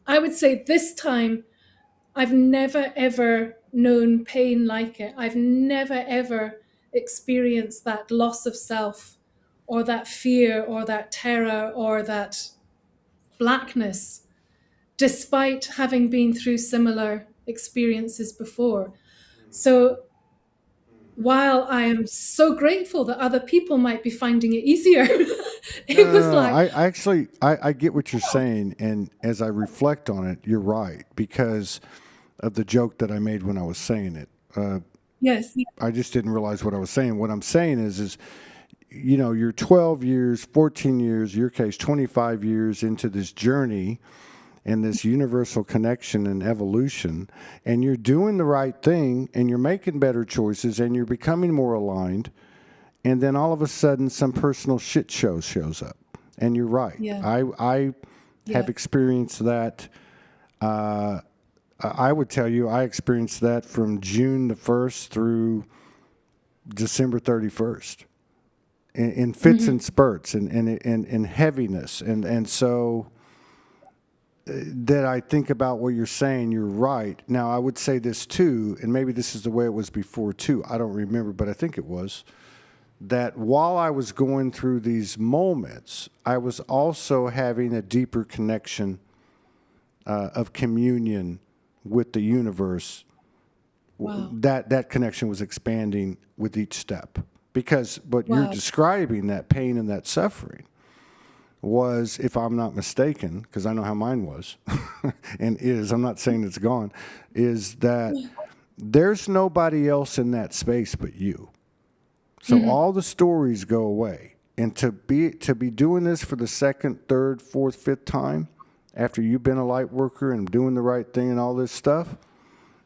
I would say this time, I've never, ever known pain like it. I've never, ever experienced that loss of self, or that fear, or that terror, or that blackness, despite having been through similar experiences before. So while I am so grateful that other people might be finding it easier, I get what you're saying, and as I reflect on it, you're right, because of the joke that I made when I was saying it. Yes. I just didn't realize what I was saying. What I'm saying is you're 12 years, 14 years, in your case, 25 years into this journey and this universal connection and evolution, and you're doing the right thing, and you're making better choices, and you're becoming more aligned, and then all of a sudden some personal shit show shows up. And you're right. Yeah. I have experienced that. I would tell you I experienced that from June the 1st through December 31st in fits and spurts and heaviness. And so that I think about what you're saying, you're right. Now, I would say this too, and maybe this is the way it was before too. I don't remember, but I think it was, that while I was going through these moments, I was also having a deeper connection of communion with the universe. Wow. That connection was expanding with each step, because what you're describing, that pain and that suffering, was, if I'm not mistaken, because I know how mine was and is, I'm not saying it's gone, is that there's nobody else in that space but you. So all the stories go away. And to be doing this for the second, third, fourth, fifth time after you've been a light worker and doing the right thing and all this stuff,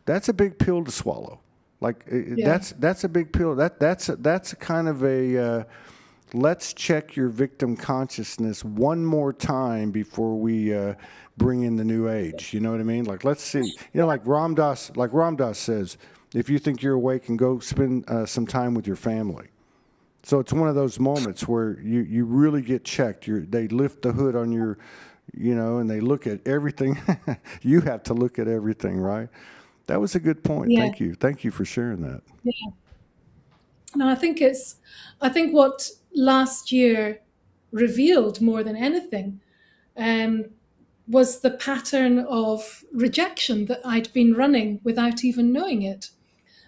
that's a big pill to swallow. Like that's a big pill. That's kind of a let's check your victim consciousness one more time before we bring in the new age. You know what I mean? Like, let's see. You know, like Ram Dass says, if you think you're awake, and go spend some time with your family. So it's one of those moments where you really get checked. They lift the hood on your, and they look at everything. You have to look at everything, right? That was a good point. Yeah. Thank you. Thank you for sharing that. Yeah. No, I think what last year revealed more than anything was the pattern of rejection that I'd been running without even knowing it.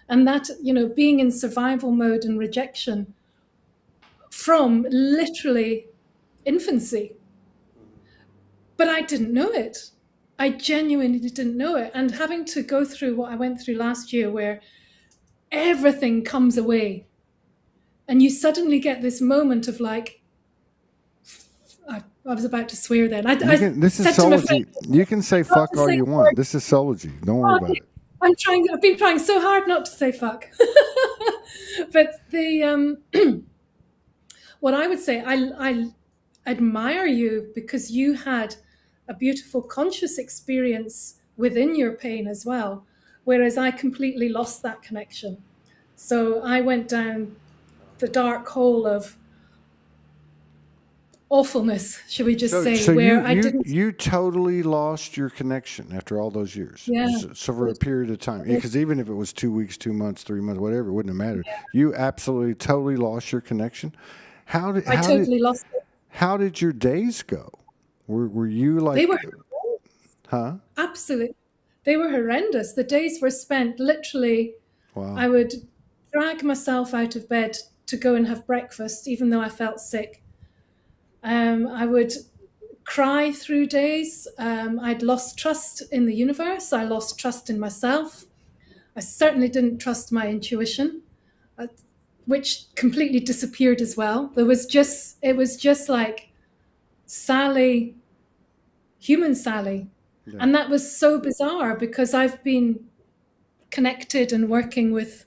And that, being in survival mode and rejection from literally infancy. But I didn't know it. I genuinely didn't know it. And having to go through what I went through last year, where everything comes away, and you suddenly get this moment of like, I was about to swear then. This is Soulogy. You can say fuck all you want. This is Soulogy. Don't worry about it. I've been trying so hard not to say fuck. But what I would say, I admire you because you had a beautiful conscious experience within your pain as well, whereas I completely lost that connection. So I went down the dark hole of awfulness, should we just say, so where I didn't. You totally lost your connection after all those years. Yeah. So for a period of time, because even if it was 2 weeks, 2 months, 3 months, whatever, it wouldn't have mattered. Yeah. You absolutely, totally lost your connection. I totally lost it. How did your days go? Were you like? They were horrendous. Huh? Absolutely. They were horrendous. The days were spent literally. Wow. I would drag myself out of bed to go and have breakfast, even though I felt sick. I would cry through days. I'd lost trust in the universe. I lost trust in myself. I certainly didn't trust my intuition, which completely disappeared as well. It was just like Sally, human Sally. Yeah. And that was so bizarre because I've been connected and working with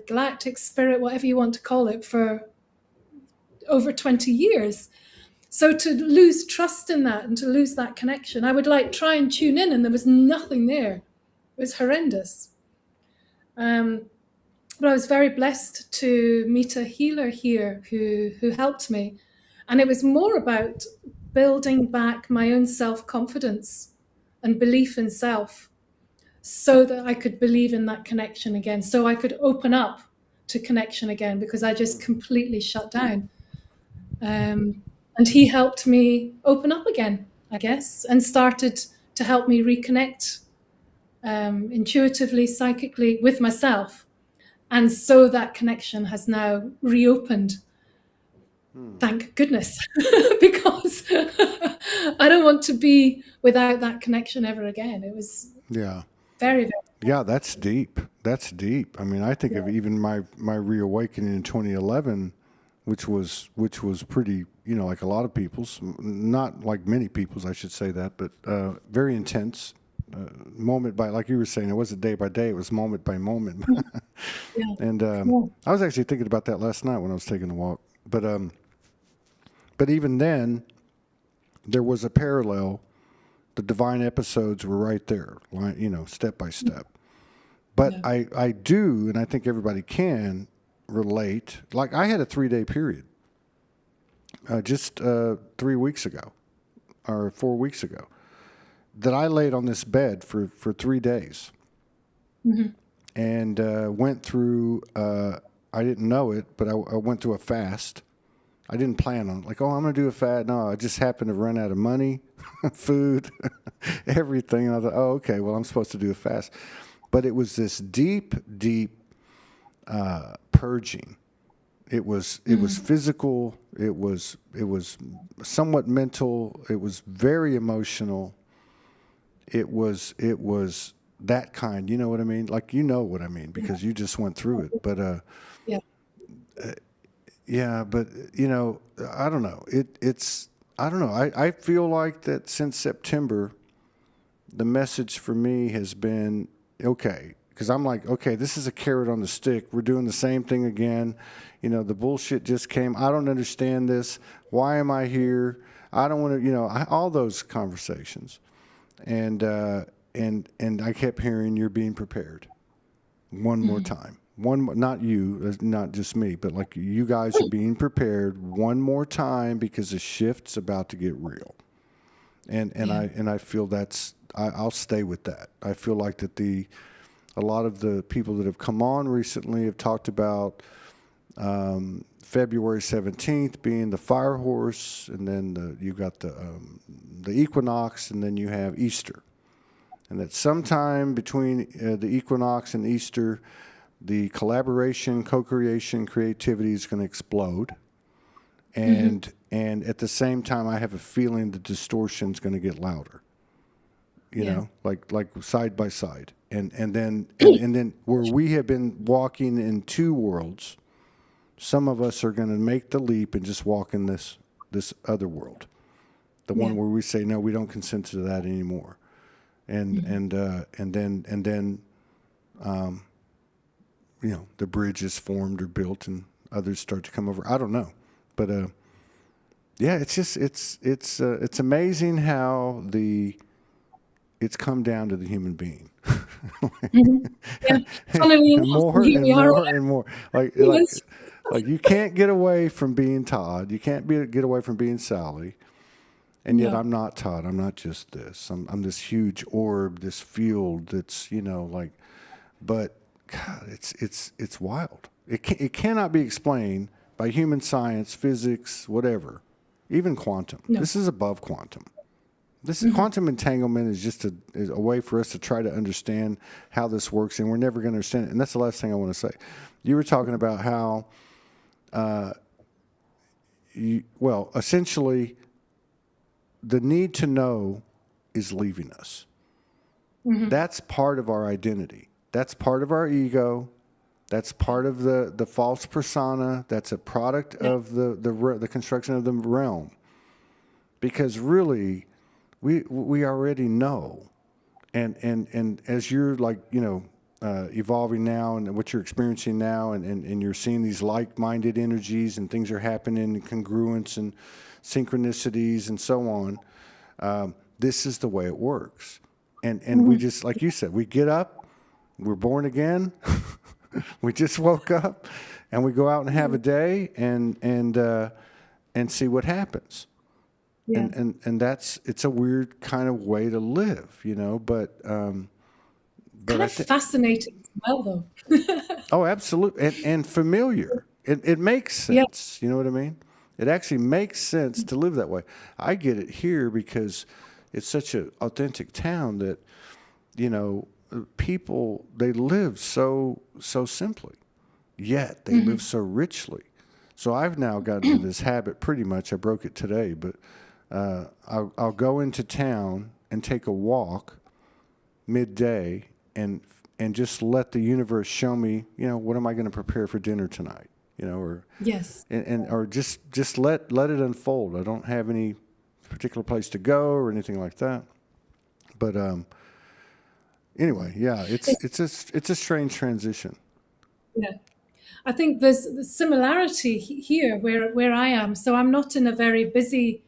galactic spirit, whatever you want to call it, for over 20 years. So to lose trust in that and to lose that connection, I would like try and tune in and there was nothing there. It was horrendous. But I was very blessed to meet a healer here who helped me. And it was more about building back my own self-confidence and belief in self so that I could believe in that connection again, so I could open up to connection again, because I just completely shut down. And he helped me open up again, I guess, and started to help me reconnect intuitively, psychically with myself. And so that connection has now reopened. Thank goodness, because I don't want to be without that connection ever again. It was very, very. Yeah, that's deep. That's deep. I mean, I think of even my reawakening in 2011, which was pretty, like a lot of people's, not like many people's, I should say that, but very intense. Moment by, like you were saying, it wasn't day by day, it was moment by moment. Yeah. And I was actually thinking about that last night when I was taking a walk. But even then, there was a parallel. The divine episodes were right there, step by step. But yeah. I do, and I think everybody can relate. Like I had a 3-day period just 3 weeks ago or 4 weeks ago that I laid on this bed for 3 days. Mm-hmm. And went through, I didn't know it, but I went through a fast. I didn't plan on it. Like, I'm going to do a fast. No, I just happened to run out of money, food, everything. And I thought, okay, well, I'm supposed to do a fast. But it was this deep, deep purging. It was physical. It was somewhat mental. It was very emotional. It was that kind. You know what I mean? Like, you know what I mean, because you just went through it. But yeah, but I don't know. I don't know. I feel like that since September, the message for me has been, okay, because I'm like, okay, this is a carrot on the stick. We're doing the same thing again. You know, the bullshit just came. I don't understand this. Why am I here? I don't want to, all those conversations. And I kept hearing, you're being prepared one more time. Not you, not just me, but like you guys are being prepared one more time because the shift's about to get real. And I feel I'll stay with that. I feel like that a lot of the people that have come on recently have talked about February 17th being the fire horse, and then you got the equinox, and then you have Easter. And that sometime between the equinox and Easter, the collaboration, co-creation, creativity is going to explode. And at the same time, I have a feeling the distortion is going to get louder. You know, like side by side. And then where we have been walking in two worlds, some of us are going to make the leap and just walk in this other world, the one where we say no, we don't consent to that anymore, and then the bridge is formed or built, and others start to come over. I don't know, but it's just it's amazing how it's come down to the human being. Yeah. Funnily enough, more here and we are. more and more. Like you can't get away from being Todd. You can't get away from being Sally. And yet I'm not Todd. I'm not just this. I'm this huge orb, this field that's, but God, it's wild. It cannot be explained by human science, physics, whatever, even quantum. No. This is above quantum. This is quantum entanglement is just a way for us to try to understand how this works, and we're never going to understand it. And that's the last thing I want to say. You were talking about how, essentially, the need to know is leaving us. That's part of our identity. That's part of our ego. That's part of the false persona. That's a product of the construction of the realm. Because really, we already know, and as you're evolving now, and what you're experiencing now, and you're seeing these like-minded energies, and things are happening, and congruence and synchronicities and so on. This is the way it works, and we just, like you said, we get up, we're born again, we just woke up, and we go out and have a day, and see what happens. Yeah. And it's a weird kind of way to live, but kind of fascinating as well, though. Oh, absolutely. And familiar. It makes sense. You know what I mean? It actually makes sense to live that way. I get it here because it's such an authentic town that, people, they live so simply, yet they live so richly. So I've now gotten into this habit pretty much. I broke it today, but I'll go into town and take a walk midday and just let the universe show me, what am I going to prepare for dinner tonight, or or just let it unfold. I don't have any particular place to go or anything like that. But anyway, it's a strange transition. Yeah. I think there's the similarity here where I am. So I'm not in a very busy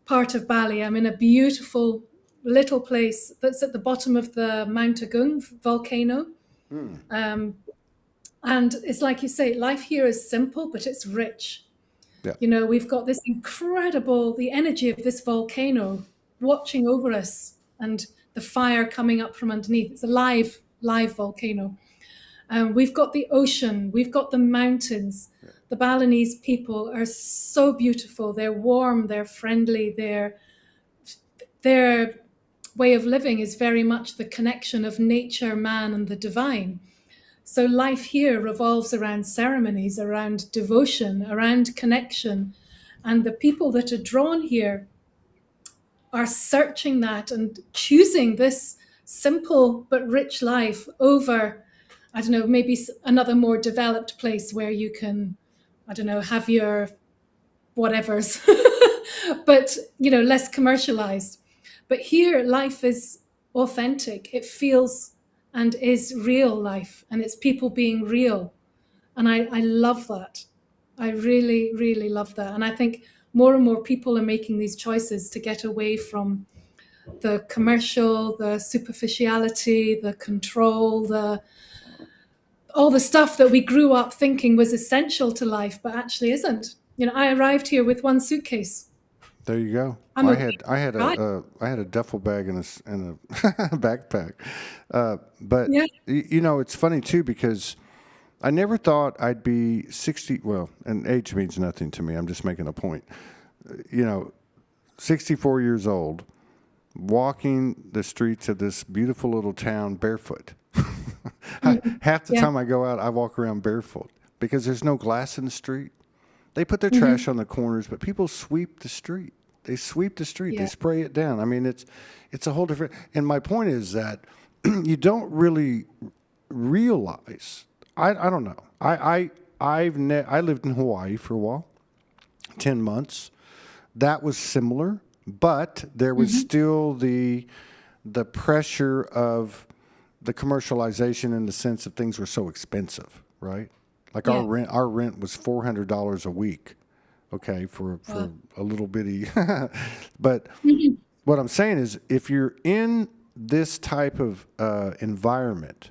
part of Bali. I'm in a beautiful little place that's at the bottom of the Mount Agung volcano. And it's like you say, life here is simple, but it's rich. Yeah. We've got this the energy of this volcano watching over us, and the fire coming up from underneath. It's a live volcano. We've got the ocean, we've got the mountains. The Balinese people are so beautiful. They're warm, they're friendly, their way of living is very much the connection of nature, man, and the divine. So life here revolves around ceremonies, around devotion, around connection. And the people that are drawn here are searching that and choosing this simple but rich life over, I don't know, maybe another more developed place where you can, I don't know, have your whatevers, but, less commercialized. But here, life is authentic. It feels and is real life, and it's people being real. And I love that. I really, really love that. And I think more and more people are making these choices to get away from the commercial, the superficiality, the control, the all the stuff that we grew up thinking was essential to life, but actually isn't. You know, I arrived here with one suitcase. There you go. I'm okay, right? I had a duffel bag and and a backpack, but Yeah. you know it's funny too because I never thought I'd be 60. Well, and age means nothing to me. I'm just making a point. You know, 64 years old, walking the streets of this beautiful little town barefoot. Half the Yeah. time I go out, I walk around barefoot because there's no glass in the street. They put their trash on the corners, but people sweep the street. They sweep the street. They Yeah. spray it down. I mean, it's a whole different. And my point is that you don't really realize. I don't know. I lived in Hawaii for a while, 10 months. That was similar, but there was still the pressure of the commercialization in the sense that things were so expensive, right? Like Yeah. our rent was $400 a week, okay, for a little bitty. But what I'm saying is, if you're in this type of environment,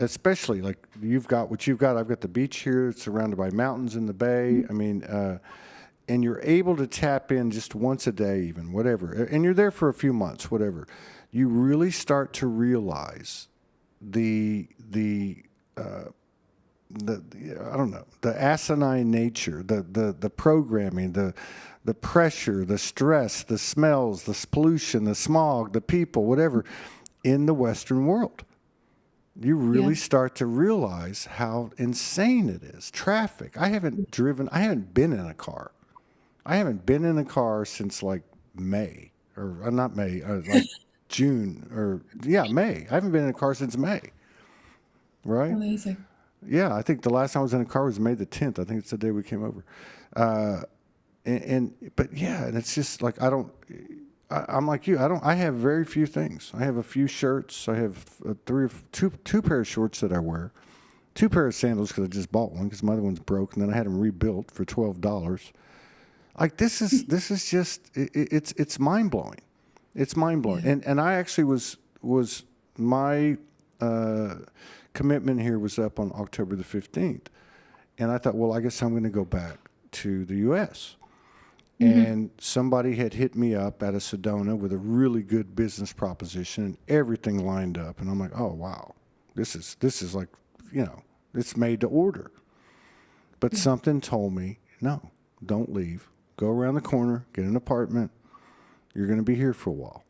especially like you've got what you've got, I've got the beach here. It's surrounded by mountains in the bay. I mean, and you're able to tap in just once a day, even whatever, and you're there for a few months, whatever. You really start to realize the I don't know, the asinine nature, the programming, the pressure, the stress, the smells, the pollution, the smog, the people, whatever, in the Western world. You really Yeah. start to realize how insane it is. Traffic. I haven't been in a car. I haven't been in a car since like May, or not May, like June, or yeah, May. I haven't been in a car since May, right? Amazing. Yeah, I think the last time I was in a car was May the 10th. I think it's the day we came over. But yeah, and it's just like I'm like you. I have very few things. I have a few shirts. I have two pair of shorts that I wear, two pair of sandals because I just bought one because my other one's broke, and then I had them rebuilt for $12. Like this is just it's mind blowing. It's mind blowing. Yeah. And I actually was my commitment here was up on October the 15th, and I thought, well, I guess I'm going to go back to the U.S. And somebody had hit me up out of Sedona with a really good business proposition and everything lined up, and I'm like, oh wow, this is like, you know, it's made to order. But something told me, no, don't leave. Go around the corner, get an apartment. You're going to be here for a while.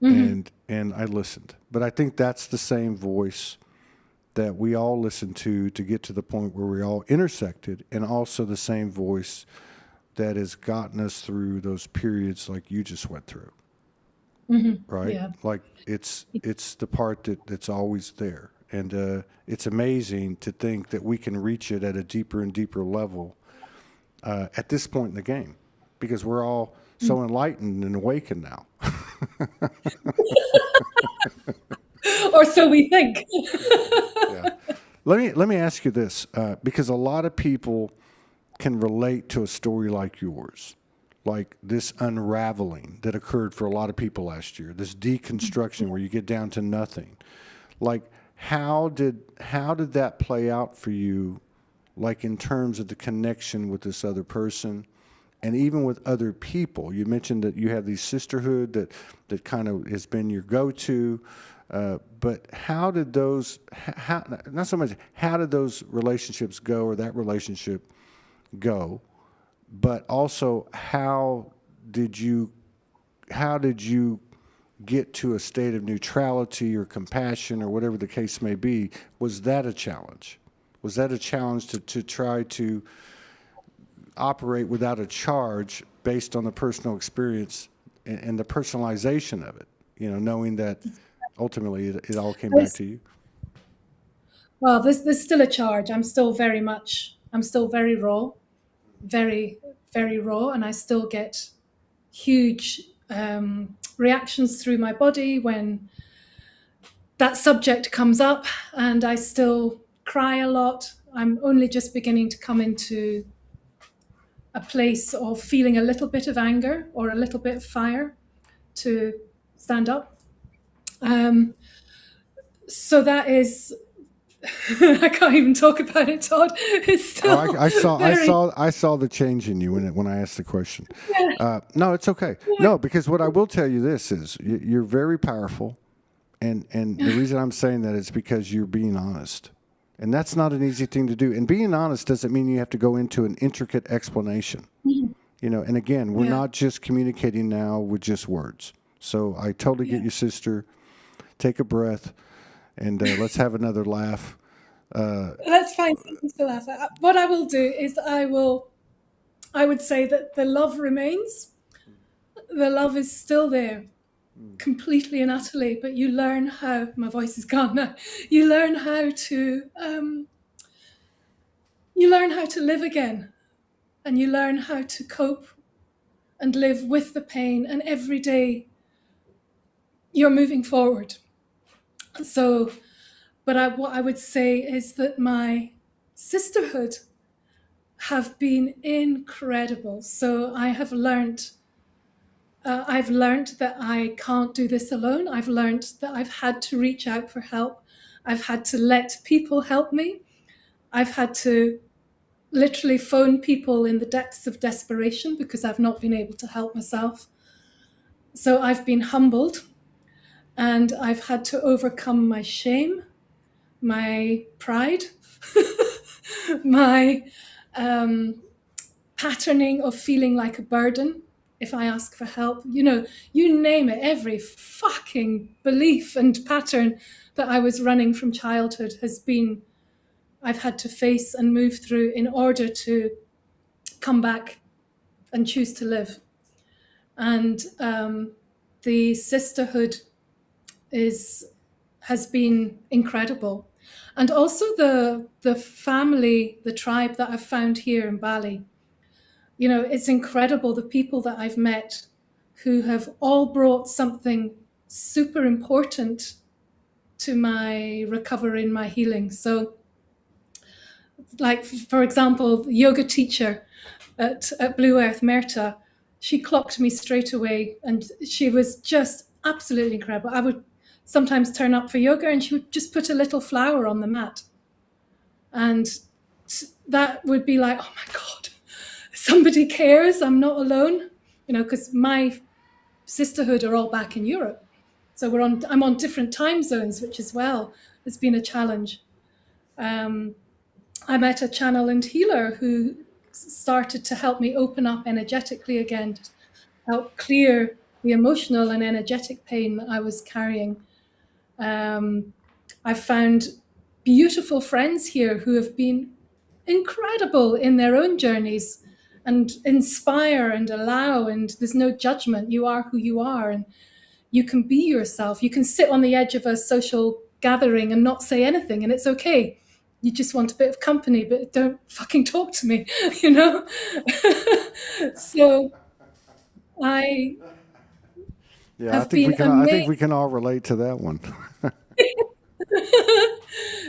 And I listened. But I think that's the same voice that we all listen to get to the point where we all intersected, and also the same voice that has gotten us through those periods like you just went through. Right? Yeah. Like it's the part that's always there. And it's amazing to think that we can reach it at a deeper and deeper level at this point in the game, because we're all so enlightened and awakened now. Or so we think. Yeah. Let me ask you this, because a lot of people can relate to a story like yours, like this unraveling that occurred for a lot of people last year, this deconstruction where you get down to nothing. Like, how did that play out for you, like in terms of the connection with this other person and even with other people? You mentioned that you have these sisterhood that kind of has been your go-to, but how did those, not so much how did those relationships go, or that relationship go, but also how did you get to a state of neutrality or compassion or whatever the case may be? Was that a challenge? Was that a challenge to try to operate without a charge based on the personal experience and the personalization of it, you know, knowing that ultimately it all came back to you? Well, there's still a charge. I'm still very raw, very, very raw, and I still get huge reactions through my body when that subject comes up, and I still cry a lot. I'm only just beginning to come into a place of feeling a little bit of anger or a little bit of fire to stand up. So that is, I can't even talk about it, Todd. It's Oh, still very, I saw the change in you when I asked the question. No, it's okay. No, because what I will tell you this is you're very powerful, and the reason I'm saying that is because you're being honest, and that's not an easy thing to do. And being honest doesn't mean you have to go into an intricate explanation. You know, and again, we're yeah. not just communicating now with just words. So I totally get you, sister. Take a breath, and let's have another laugh. That's fine. Thank you for that. What I will do is I would say that the love remains. The love is still there, completely and utterly. But you learn how. My voice is gone now. You learn how to. You learn how to live again, and you learn how to cope and live with the pain. And every day, you're moving forward. So, but what I would say is that my sisterhood have been incredible. So I've learned that I can't do this alone. I've learned that I've had to reach out for help. I've had to let people help me. I've had to literally phone people in the depths of desperation because I've not been able to help myself. So I've been humbled, and I've had to overcome my shame, my pride, my patterning of feeling like a burden if I ask for help. You know, you name it, every fucking belief and pattern that I was running from childhood I've had to face and move through in order to come back and choose to live. And the sisterhood has been incredible. And also the family, the tribe that I've found here in Bali. You know, it's incredible, the people that I've met who have all brought something super important to my recovery and my healing. So, like, for example, the yoga teacher at Blue Earth, Merta, she clocked me straight away, and she was just absolutely incredible. I would sometimes turn up for yoga, and she would just put a little flower on the mat. And that would be like, oh my God, somebody cares. I'm not alone, you know, because my sisterhood are all back in Europe. So I'm on different time zones, which as well has been a challenge. I met a channel and healer who started to help me open up energetically again, to help clear the emotional and energetic pain that I was carrying. I've found beautiful friends here who have been incredible in their own journeys and inspire and allow, and there's no judgment. You are who you are, and you can be yourself. You can sit on the edge of a social gathering and not say anything, and it's okay. You just want a bit of company, but don't fucking talk to me, you know? So I Yeah, have been I think amazed. we can all relate to that one.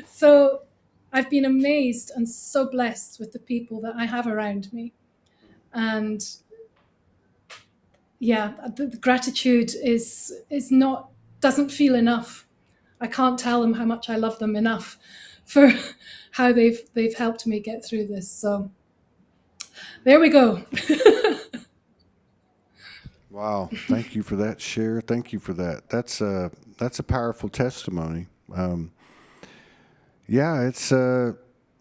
So I've been amazed and so blessed with the people that I have around me. And yeah, the gratitude doesn't feel enough. I can't tell them how much I love them enough for how they've helped me get through this. So there we go. Wow, thank you for that share. Thank you for that. That's a powerful testimony. Yeah, it's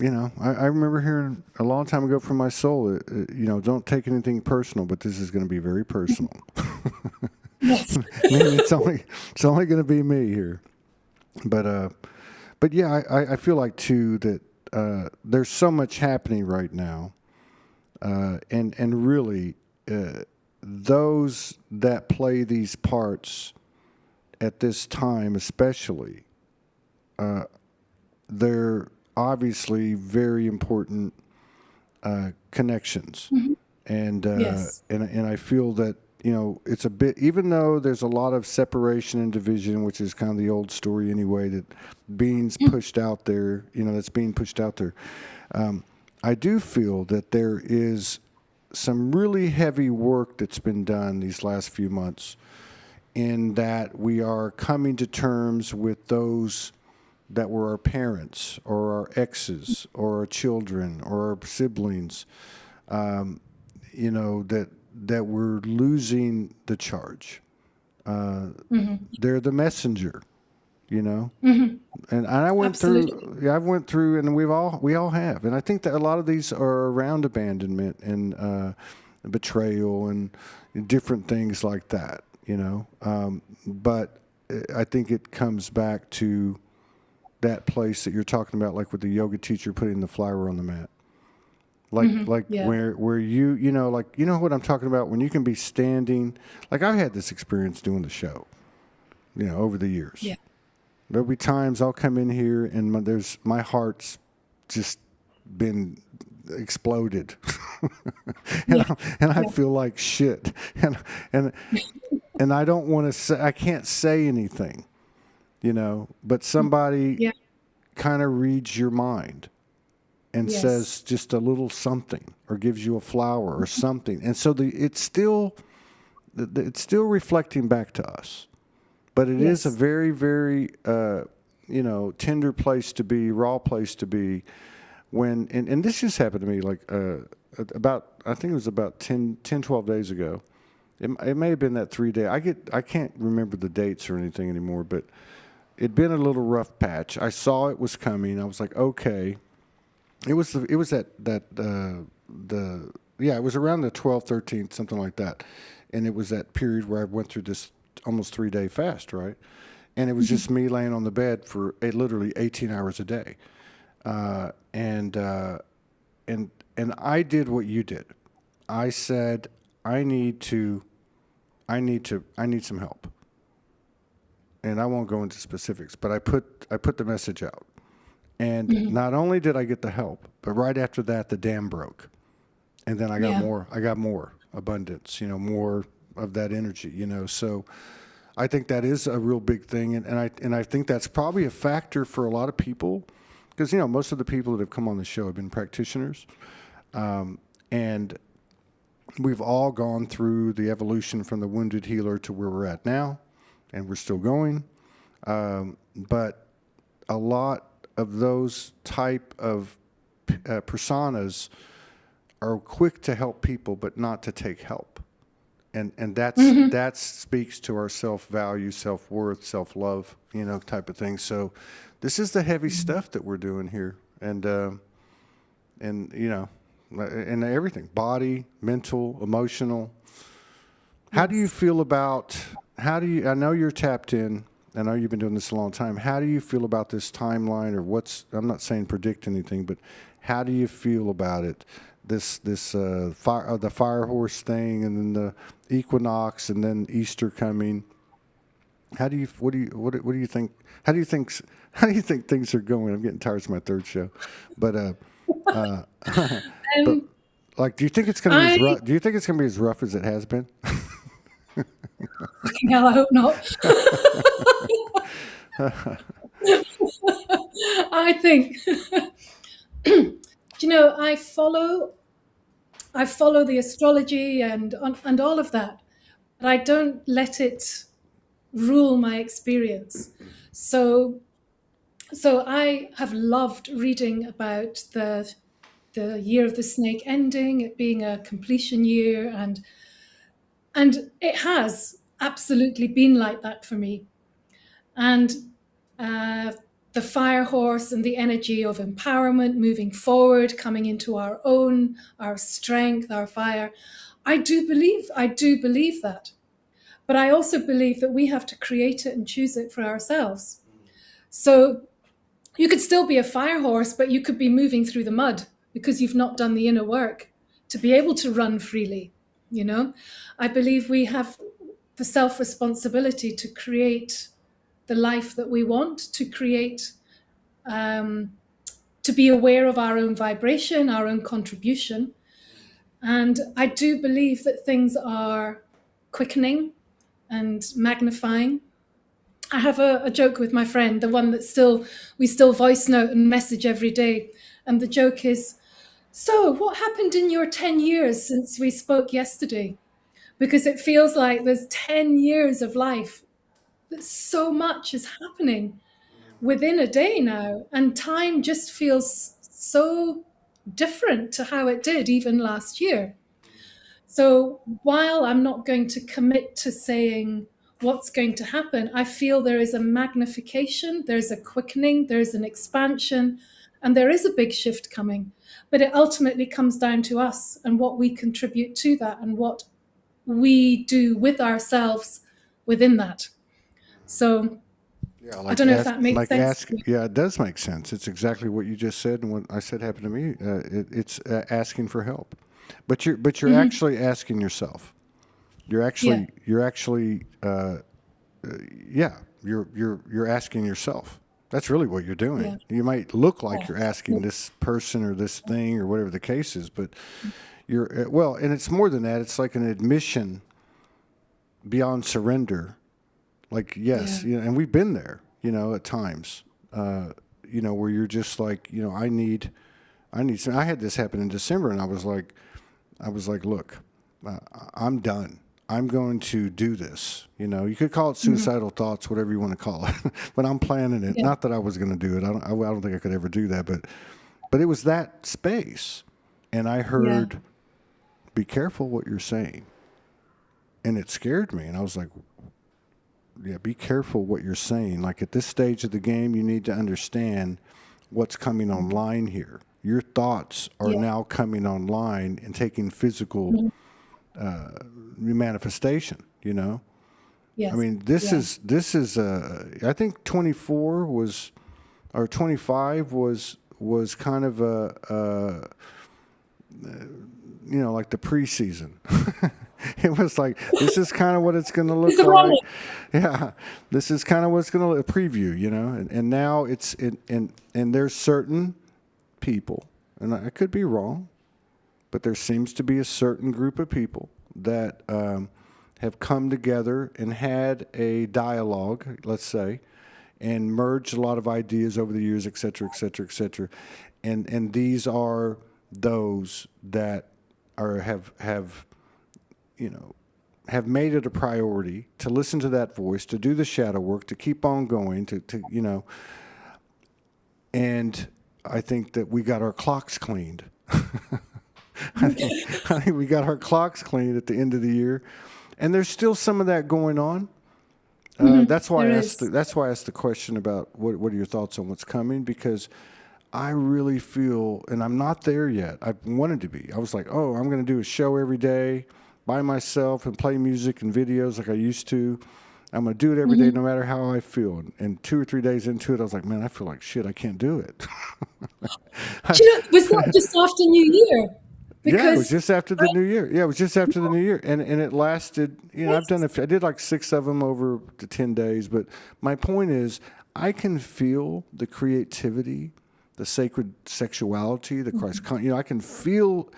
you know, I remember hearing a long time ago from my soul, you know, don't take anything personal, but this is going to be very personal. Yes. I mean, it's only going to be me here, but yeah, I feel like too that there's so much happening right now, and really those that play these parts at this time, especially, they're obviously very important connections, and Yes. and I feel that it's a bit, even though there's a lot of separation and division, which is kind of the old story anyway, that being's pushed out there, that's being pushed out there. I do feel that there is some really heavy work that's been done these last few months, in that we are coming to terms with those that were our parents or our exes or our children or our siblings, that we're losing the charge. They're the messenger, and I went Absolutely. through. Yeah, I've went through, and we all have, and I think that a lot of these are around abandonment and betrayal and different things like that. But I think it comes back to that place that you're talking about, like with the yoga teacher putting the flower on the mat. Like Yeah. where what I'm talking about, when you can be standing, like I've had this experience doing the show, over the years. Yeah. There'll be times I'll come in here and my heart's just been exploded, and I feel like shit, and and I don't want to say, I can't say anything, but somebody Yeah. kind of reads your mind and Yes. says just a little something, or gives you a flower or something, and so it's still reflecting back to us. But it is a Yes. very, very, tender place to be, raw place to be, and this just happened to me, like, I think it was about 12 days ago. It may have been that 3 day. I can't remember the dates or anything anymore, but it'd been a little rough patch. I saw it was coming. I was like, okay. It was it was it was around the 12th, 13th, something like that. And it was that period where I went through this almost 3 day fast, right? And it was just me laying on the bed for literally 18 hours a day. And I did what you did. I said, I need some help. And I won't go into specifics, but I put the message out. And not only did I get the help, but right after that, the dam broke. And then I got more abundance, more of that energy, So I think that is a real big thing. And I think that's probably a factor for a lot of people, because, most of the people that have come on the show have been practitioners. And we've all gone through the evolution from the wounded healer to where we're at now, and we're still going. But a lot of those type of personas are quick to help people, but not to take help. And that speaks to our self-value, self-worth, self-love, type of thing. So this is the heavy stuff that we're doing here. And everything, body, mental, emotional. How do you feel about, I know you're tapped in. I know you've been doing this a long time. How do you feel about this timeline, or I'm not saying predict anything, but how do you feel about it? The fire horse thing, and then the equinox, and then Easter coming. What do you think? How do you think things are going? I'm getting tired. It's my third show, but but like, do you think it's going to be as rough? Do you think it's going to be as rough as it has been? Fucking hell, I hope not. I think, I follow the astrology and all of that, but I don't let it rule my experience. So I have loved reading about the year of the snake ending, it being a completion year, and it has absolutely been like that for me. And the fire horse and the energy of empowerment, moving forward, coming into our own, our strength, our fire. I do believe that. But I also believe that we have to create it and choose it for ourselves. So you could still be a fire horse, but you could be moving through the mud because you've not done the inner work to be able to run freely. I believe we have the self-responsibility to create the life that we want, to create, to be aware of our own vibration, our own contribution. And I do believe that things are quickening and magnifying. I have a joke with my friend, the one that we still voice note and message every day. And the joke is, so what happened in your 10 years since we spoke yesterday? Because it feels like there's 10 years of life. So much is happening within a day now. And time just feels so different to how it did even last year. So while I'm not going to commit to saying what's going to happen, I feel there is a magnification, there's a quickening, there's an expansion, and there is a big shift coming. But it ultimately comes down to us and what we contribute to that and what we do with ourselves within that. So Yeah, I don't know if that makes sense. yeah, it does make sense. It's exactly what you just said, and what I said happened to me. It's asking for help, but you're actually asking yourself. Yeah. You're asking yourself. That's really what you're doing. Yeah. You might look like you're asking this person or this thing or whatever the case is, but well, and it's more than that. It's like an admission beyond surrender. Like, yes, Yeah. and we've been there, at times, where you're just like, I need some. I had this happen in December, and I was like, look, I'm done. I'm going to do this. You could call it suicidal thoughts, whatever you want to call it, but I'm planning it. Yeah. Not that I was going to do it. I don't think I could ever do that, but it was that space, and I heard, be careful what you're saying, and it scared me, and I was like, yeah, be careful what you're saying. Like, at this stage of the game, you need to understand what's coming online here. Your thoughts are now coming online and taking physical manifestation. Yes. I mean, this is. I think 24 was, or 25 was kind of like the preseason. It was like, this is kind of what it's going to look like. Yeah, this is kind of what it's going to look, a preview, and now it's and there's certain people, and I could be wrong, but there seems to be a certain group of people that have come together and had a dialogue, let's say, and merged a lot of ideas over the years, et cetera, et cetera, et cetera. And these are those that have made it a priority to listen to that voice, to do the shadow work, to keep on going, and I think that we got our clocks cleaned. I think we got our clocks cleaned at the end of the year, and there's still some of that going on. That's why I asked the question about what are your thoughts on what's coming, because I really feel, and I'm not there yet. I wanted to be. I was like, oh, I'm going to do a show every day by myself and play music and videos like I used to. I'm going to do it every day no matter how I feel. And 2 or 3 days into it, I was like, man, I feel like shit. I can't do it. Was that just after New Year? Yeah, it was just after the New Year. Yeah, it was just after the New Year. And it lasted, I did like 6 of them over the 10 days. But my point is, I can feel the creativity, the sacred sexuality, the Christ, I can feel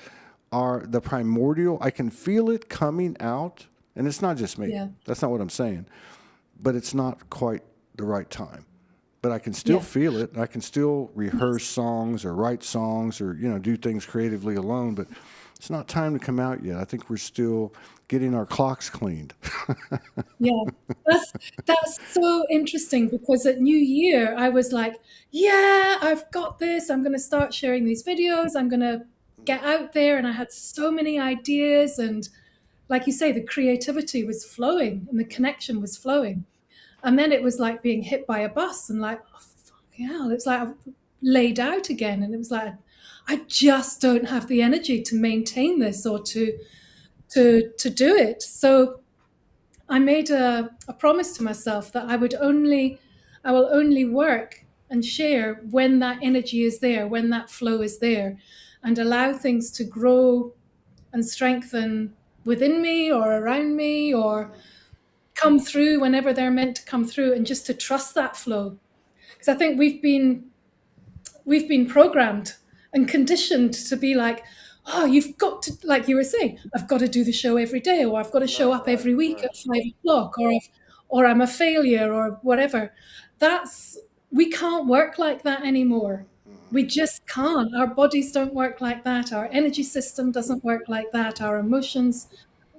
the primordial. I can feel it coming out, and it's not just me. Yeah. That's not what I'm saying, but it's not quite the right time. But I can still feel it. I can still rehearse songs or write songs or do things creatively alone. But it's not time to come out yet. I think we're still getting our clocks cleaned. Yeah, that's so interesting, because at New Year I was like, yeah, I've got this. I'm going to start sharing these videos. I'm going to get out there, and I had so many ideas, and like you say, the creativity was flowing and the connection was flowing. And then it was like being hit by a bus, and like, oh, fucking hell, it's like I laid out again, and it was like, I just don't have the energy to maintain this or to do it. So I made a promise to myself that I will only work and share when that energy is there, when that flow is there, and allow things to grow and strengthen within me or around me, or come through whenever they're meant to come through, and just to trust that flow. Because I think we've been programmed and conditioned to be like, oh, you've got to, like you were saying, I've got to do the show every day, or I've got to show up Right, every week right. at 5 o'clock, or I'm a failure, or whatever. That's, we can't work like that anymore. We just can't. Our bodies don't work like that. Our energy system doesn't work like that. Our emotions,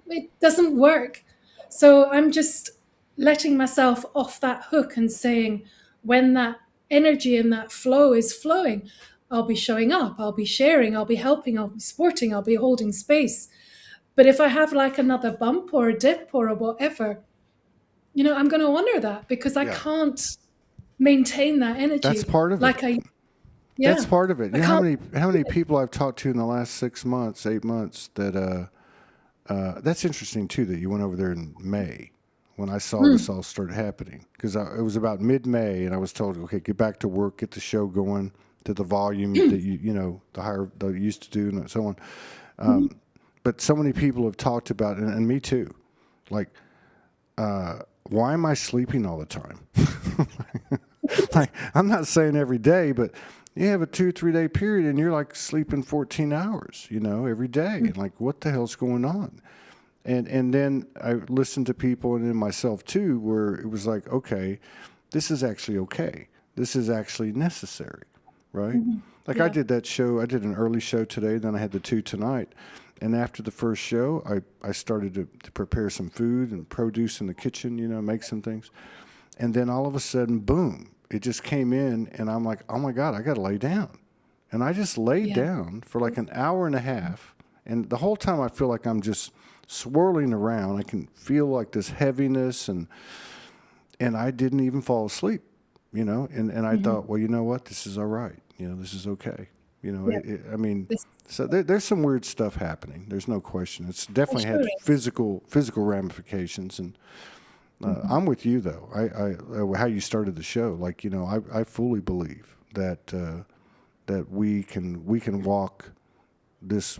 it doesn't work. So I'm just letting myself off that hook and saying, when that energy and that flow is flowing, I'll be showing up, I'll be sharing, I'll be helping, I'll be supporting, I'll be holding space. But if I have like another bump or a dip or a whatever, I'm going to honor that, because I Yeah, can't maintain that that's energy part of it. like I, That's yeah, part of it. I You know how can't. many people I've talked to in the last 6 months, 8 months that that's interesting too that you went over there in May when I saw this Mm, all started happening because it was about mid-May and I was told, okay, get back to work, get the show going to the volume that the higher that you used to do and so on. mhm, But so many people have talked about, and me too, like why am I sleeping all the time? Like I'm not saying every day, but you have a 2 3 day period and you're like sleeping 14 hours, every day. mm, And like, what the hell's going on? And then I listened to people and then myself too, where it was like, okay, this is actually okay. This is actually necessary, right? mhm. Like I Yeah, did that show. I did an early show today. Then I had the two tonight. And after the first show, I started to prepare some food and produce in the kitchen, make some things. And then all of a sudden, boom, it just came in. And I'm like, oh my God, I got to lay down. And I just laid yeah, down for like an hour and a half. And the whole time I feel like I'm just swirling around. I can feel like this heaviness and I didn't even fall asleep, and I mhm, thought, well, you know what? This is all right. This is okay. yeah. I mean, This, so there's some weird stuff happening. There's no question. It's it definitely sure had is. physical ramifications. And Mhm, I'm with you though. How you started the show, like, I fully believe that we can walk this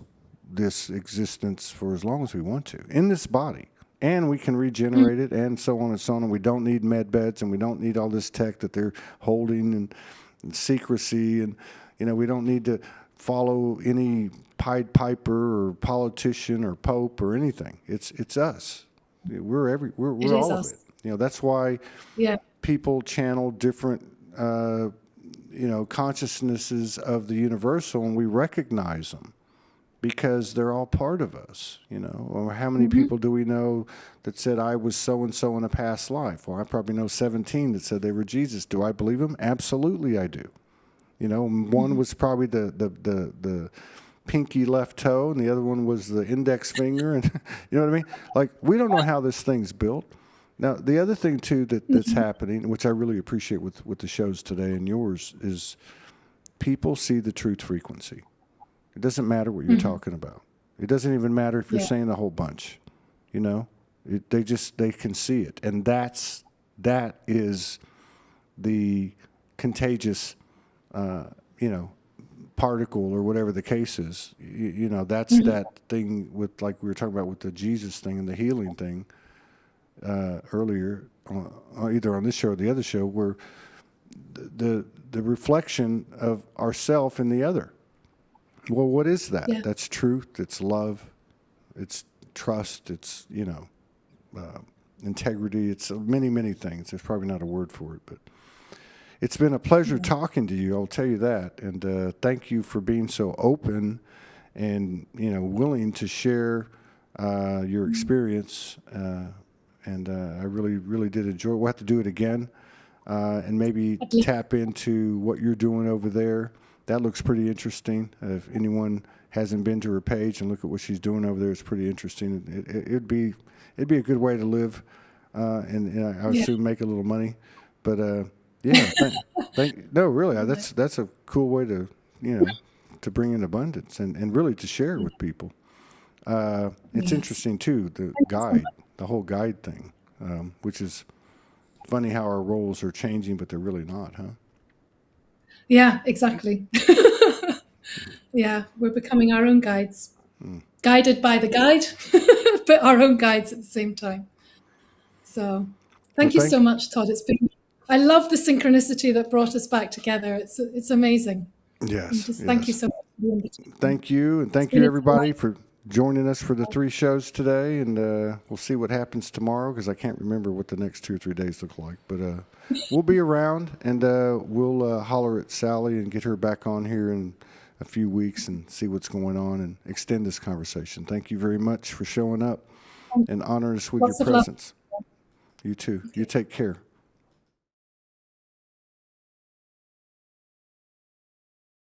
this existence for as long as we want to in this body, and we can mm, regenerate it and so on and so on. And we don't need med beds and we don't need all this tech that they're holding and secrecy, and we don't need to follow any Pied Piper or politician or pope or anything. It's us. it We're is all of it. us. That's why Yeah. people channel different consciousnesses of the universal, and we recognize them because they're all part of us, Or how many Mhm, people do we know that said, I was so and so in a past life? Well, I probably know 17 that said they were Jesus. Do I believe them? Absolutely, I do. One mhm, was probably the pinky left toe, and the other one was the index finger. And you know what I mean? Like, we don't know how this thing's built. Now, the other thing, too, that's mhm, happening, which I really appreciate with the shows today and yours, is people see the truth frequency. It doesn't matter what you're mhm. talking about. It doesn't even matter if you're Yeah. saying a whole bunch. You know, they can see it, and that is the contagious, uh, you know, particle or whatever the case is. That's Mhm, that thing with, like we were talking about with the Jesus thing and the healing thing earlier, either on this show or the other show, where the reflection of ourself in the other. Well, what is that? yeah. That's truth. It's love. It's trust. It's integrity. It's many many things. There's probably not a word for it, but it's been a pleasure Yeah. talking to you. I'll tell you that. And thank you for being so open and willing to share your Mhm. experience. And I really really did enjoy it. We'll have to do it again and maybe I'd love. tap into what you're doing over there. That looks pretty interesting. If anyone hasn't been to her page and look at what she's doing over there, it's pretty interesting. It'd be a good way to live, and I Yeah. assume make a little money. But yeah, no, really, Yeah. that's a cool way to you know to bring in abundance and really to share with people. It's Yes. interesting too, the Thank you so guide, much. the whole guide thing, which is funny how our roles are changing, but they're really not, huh? Yeah, exactly. Yeah, we're becoming our own guides, Mm. guided by the guide, but our own guides at the same time. So, Well, thank you so much, Todd. It's been. I love the synchronicity that brought us back together. It's amazing. And yes, just thank you yes. so much. Thank you, and thank you everybody for joining us for the 3 shows today. And we'll see what happens tomorrow, because I can't remember what the next 2 or 3 days look like. But we'll be around, and we'll holler at Sally and get her back on here in a few weeks and see what's going on and extend this conversation. Thank you very much for showing up and honoring us with Lots your of love. presence. You too. You take care.